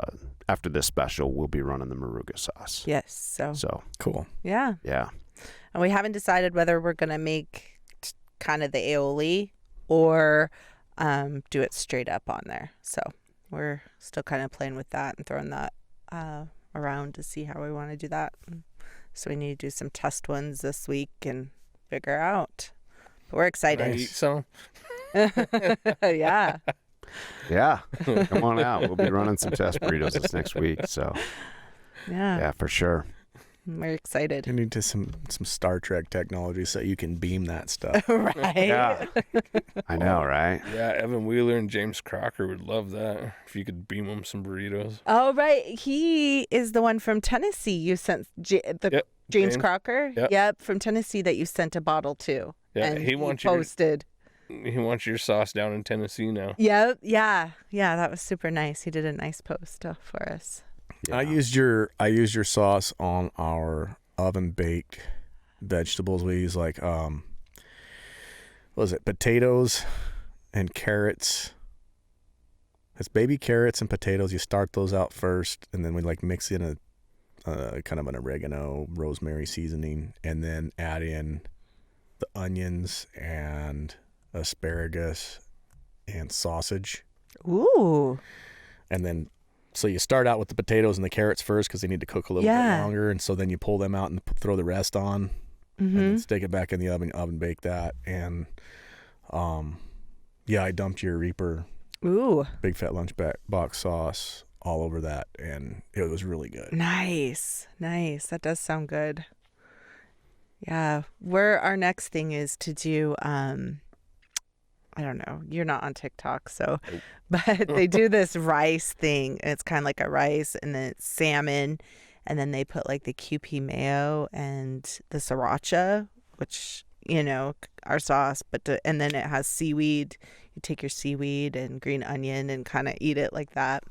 special, we'll be running the Moruga sauce. Yes. So Cool. Yeah. yeah, And we haven't decided whether we're going to make kind of the aioli or do it straight up on there. So we're still kind of playing with that and throwing that around to see how we want to do that. So we need to do some test ones this week and figure out. But we're Can I excited. eat some? Yeah. yeah. Come on out. We'll be running some test burritos this next week. So Yeah. yeah, for sure. We're excited. You need some Star Trek technology so you can beam that stuff. Right. Yeah, I know, right? Yeah, Evan Wheeler and James Crocker would love that. If you could beam them some burritos. Oh, right. He is the one from Tennessee you sent, Yep. James Crocker? Yep. From Tennessee that you sent a bottle to. Yeah, and he wants you. posted. He wants your sauce down in Tennessee now. Yep. Yeah. Yeah. That was super nice. He did a nice post for us. Yeah. I used your sauce on our oven baked vegetables. We use like what was it? Potatoes and carrots. It's baby carrots and potatoes. You start those out first, and then we like mix in a kind of an oregano, rosemary seasoning, and then add in the onions and asparagus and sausage, Ooh. and then. So you start out with the potatoes and the carrots first because they need to cook a little bit longer, and so then you pull them out and throw the rest on, and then stick it back in the oven bake that, and I dumped your Reaper Ooh. Big Fat Lunch Box sauce all over that, and it was really good. Nice. Nice. That does sound good. Yeah. Our next thing is to do, I don't know. You're not on TikTok, so, but they do this rice thing. And it's kind of like a rice, and then it's salmon, and then they put like the QP mayo and the sriracha, which our sauce. And then it has seaweed. You take your seaweed and green onion and kind of eat it like that.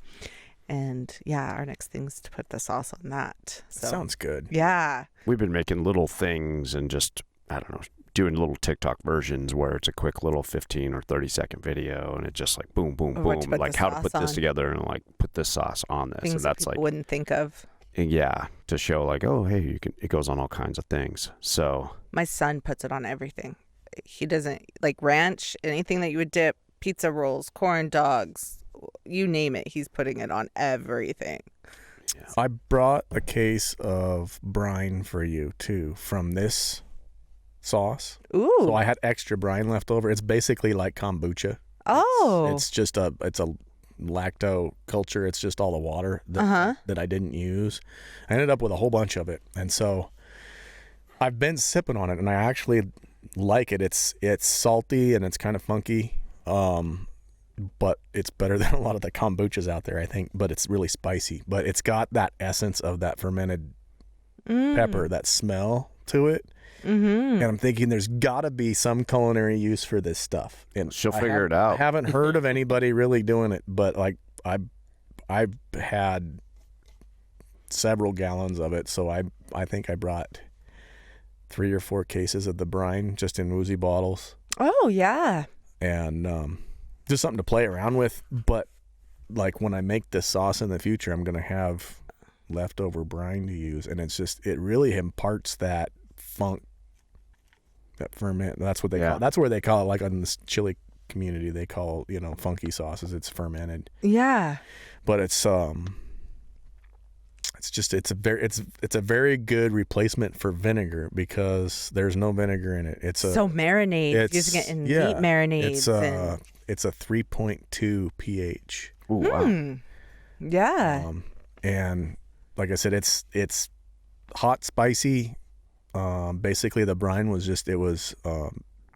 And yeah, our next thing is to put the sauce on that. So Sounds good. yeah. We've been making little things and just, I don't know, doing little TikTok versions where it's a quick little 15 or 30-second video, and it's just like boom, boom, Or what boom, to put like the how to sauce put this on. together and like put this sauce on this. Things And that that's people like, wouldn't think of. yeah, to show like, oh, hey, it goes on all kinds of things. So My son puts it on everything. He doesn't like ranch, anything that you would dip, pizza rolls, corn dogs, you name it. He's putting it on everything. I brought a case of brine for you too from this sauce. Ooh. So I had extra brine left over. It's basically like kombucha. Oh. It's a lacto culture. It's just all the water that I didn't use. I ended up with a whole bunch of it, and so I've been sipping on it, and I actually like it. It's salty and it's kind of funky, but it's better than a lot of the kombuchas out there, I think. But it's really spicy. But it's got that essence of that fermented pepper, that smell to it. Mm-hmm. And I'm thinking there's got to be some culinary use for this stuff. And she'll figure it out. I haven't heard of anybody really doing it, but like I've had several gallons of it, so I think I brought 3 or 4 cases of the brine just in woozy bottles, Oh, yeah. and just something to play around with. But like when I make this sauce in the future, I'm gonna have leftover brine to use, and it really imparts that funk, that ferment. That's what they call it. That's where they call it, like on this chili community, they call, funky sauces. It's fermented. Yeah. But it's a very good replacement for vinegar because there's no vinegar in it. So marinades, using it in meat marinades. It's a 3.2 pH. Ooh, wow. Yeah. And like I said, it's hot, spicy. Basically the brine was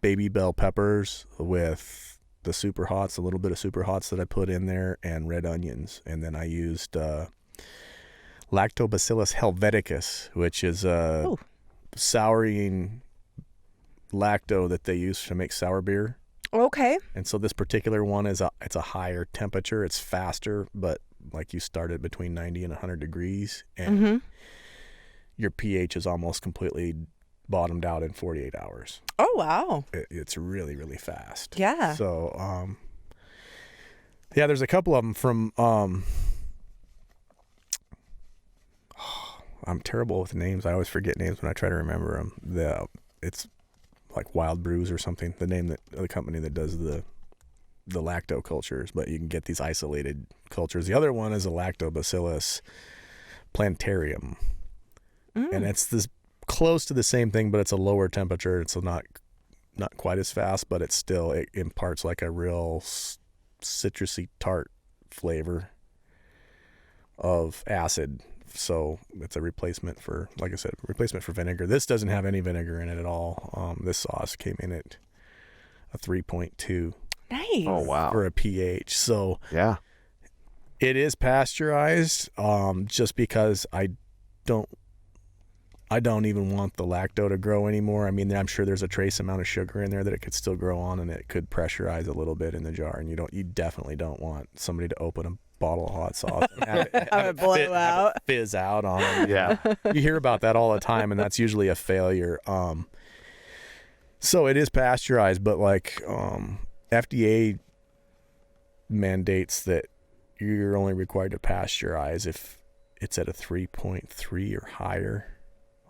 baby bell peppers with the super hots, a little bit of super hots that I put in there, and red onions. And then I used Lactobacillus Helveticus, which is souring lacto that they use to make sour beer. Okay. And so this particular one it's a higher temperature. It's faster, but like you start it between 90 and 100 degrees, and your pH is almost completely bottomed out in 48 hours. Oh, wow. It's really, really fast. Yeah. So, there's a couple of them from, I'm terrible with names. I always forget names when I try to remember them. It's like Wild Brews or something, the name that the company that does the lacto cultures, but you can get these isolated cultures. The other one is a Lactobacillus plantarum. And it's this close to the same thing, but it's a lower temperature. It's not quite as fast, but it imparts like a real citrusy tart flavor of acid. So it's a replacement for, like I said, for vinegar. This doesn't have any vinegar in it at all. This sauce came in at a 3.2. Nice. Oh, wow. For a pH. So yeah, it is pasteurized, just because I don't even want the lacto to grow anymore. I mean, I'm sure there's a trace amount of sugar in there that it could still grow on, and it could pressurize a little bit in the jar. And you definitely don't want somebody to open a bottle of hot sauce and have it blow out, fizz out on them. yeah. You hear about that all the time, and that's usually a failure. So it is pasteurized, but like FDA mandates that you're only required to pasteurize if it's at a 3.3 or higher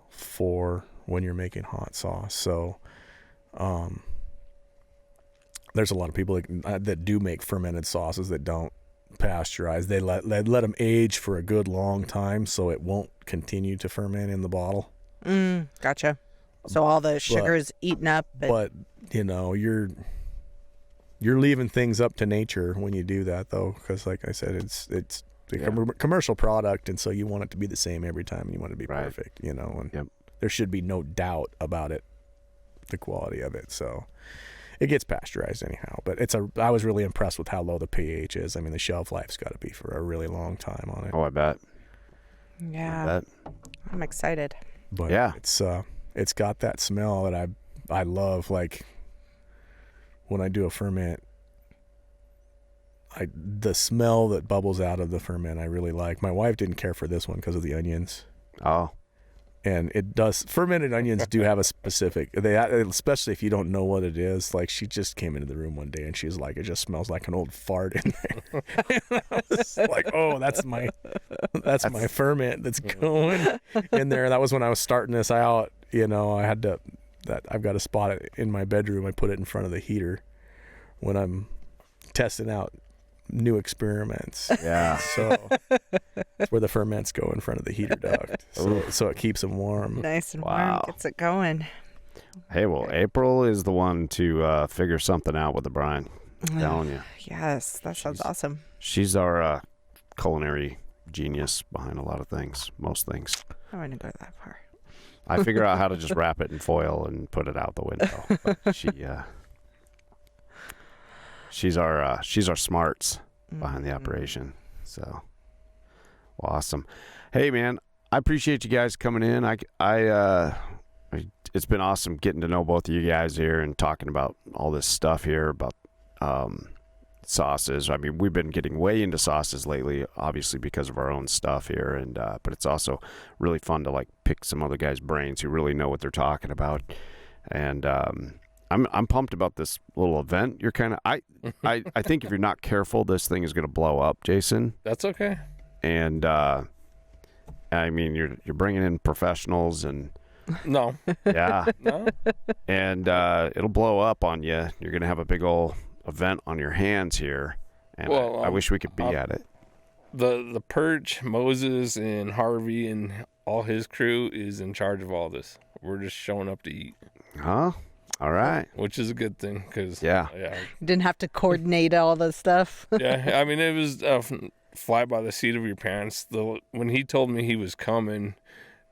for when you're making hot sauce. So there's a lot of people that do make fermented sauces that don't pasteurize. They let them age for a good long time so it won't continue to ferment in the bottle. Gotcha. So all the sugar is eaten up. But you're leaving things up to nature when you do that, though, because like I said, it's a commercial product, and so you want it to be the same every time, and you want it to be perfect, and there should be no doubt about it, the quality of it. So it gets pasteurized anyhow, but I was really impressed with how low the pH is. I mean, the shelf life's got to be for a really long time on it. Oh, I bet. Yeah. I bet. I'm excited. But it's got that smell that I love. Like when I do a ferment, the smell that bubbles out of the ferment I really like. My wife didn't care for this one because of the onions. Oh. And it does. Fermented onions do have a specific. Especially if you don't know what it is. Like she just came into the room one day and she's like, "It just smells like an old fart in there." And I was like, "Oh, that's my ferment that's going in there." That was when I was starting this out. I've got a spot in my bedroom. I put it in front of the heater when I'm testing out new experiments. Yeah. So that's where the ferments go, in front of the heater duct. So it keeps them warm. Nice and warm. Gets it going. Hey, well, April is the one to figure something out with the brine. I'm telling you. Yes, that sounds awesome. She's our culinary genius behind a lot of things, most things. I wouldn't go that far. I figure out how to just wrap it in foil and put it out the window. But she's our smarts behind the operation. So awesome. Hey man, I appreciate you guys coming in. It's been awesome getting to know both of you guys here and talking about all this stuff here about sauces. I mean, we've been getting way into sauces lately, obviously because of our own stuff here, and but it's also really fun to like pick some other guys' brains who really know what they're talking about. And I'm pumped about this little event. You're kind of I think if you're not careful, this thing is going to blow up, Jason. That's okay. And I mean, you're bringing in professionals and No. yeah, No. and it'll blow up on you. You're going to have a big old event on your hands here, and Well, I wish we could be at it. The Perch, Moses, and Harvey, and all his crew is in charge of all this. We're just showing up to eat, Huh? All right. which is a good thing because Yeah. Didn't have to coordinate all the stuff. yeah. I mean, it was fly by the seat of your pants. When he told me he was coming,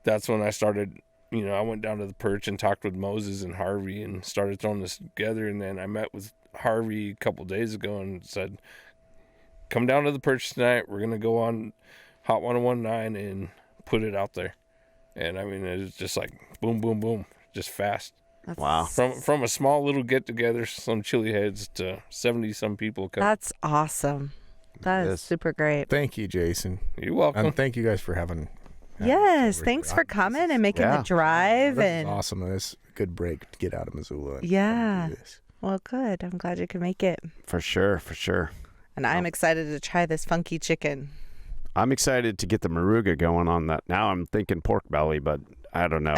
that's when I started. I went down to the Perch and talked with Moses and Harvey and started throwing this together. And then I met with Harvey a couple days ago and said, "Come down to the Perch tonight. We're gonna go on Hot 101.9 and put it out there." And I mean, it was just like boom, boom, boom, just fast. Wow. From a small little get together, some chili heads to 70 some people come. That's awesome. That is Yes. super great. Thank you, Jason. You're welcome. And thank you guys for having Yes, over thanks here. for coming and making Yeah. the drive. This is And awesome. It's a good break to get out of Missoula. And Yeah. do this. well, good. I'm glad you could make it. For sure. And I'm excited to try this funky chicken. I'm excited to get the Moruga going on that. Now I'm thinking pork belly, but I don't know.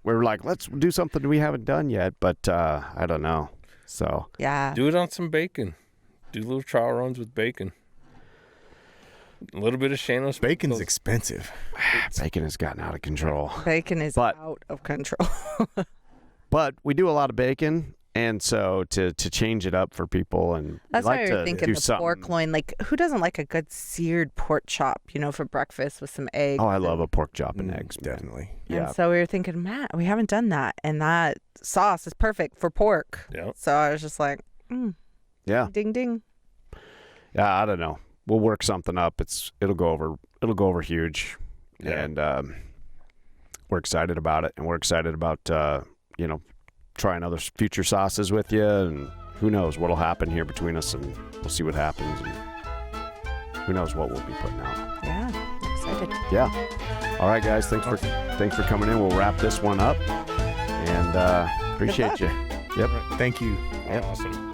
We're like, let's do something we haven't done yet, but I don't know. So Yeah. Do it on some bacon. Do little trial runs with bacon. A little bit of Shanos. Bacon's expensive. bacon has gotten out of control. Bacon is But- out of control. But we do a lot of bacon, and so to change it up for people, and That's we like why to you're thinking do the something. pork loin. Like, who doesn't like a good seared pork chop, for breakfast with some eggs? Oh, I love a pork chop and eggs, man. Definitely. Yeah, And so we were thinking, Matt, we haven't done that. And that sauce is perfect for pork. Yeah. So I was just like, yeah. ding, ding. I don't know. We'll work something up. It'll go over huge, Yeah. and we're excited about it, and we're excited about trying other future sauces with you, and who knows what'll happen here between us, and we'll see what happens, and who knows what we'll be putting out. Yeah, I'm excited. Yeah. All right, guys. Thanks for coming in. We'll wrap this one up, and appreciate luck. you. Yep. Thank you. Yep. Awesome.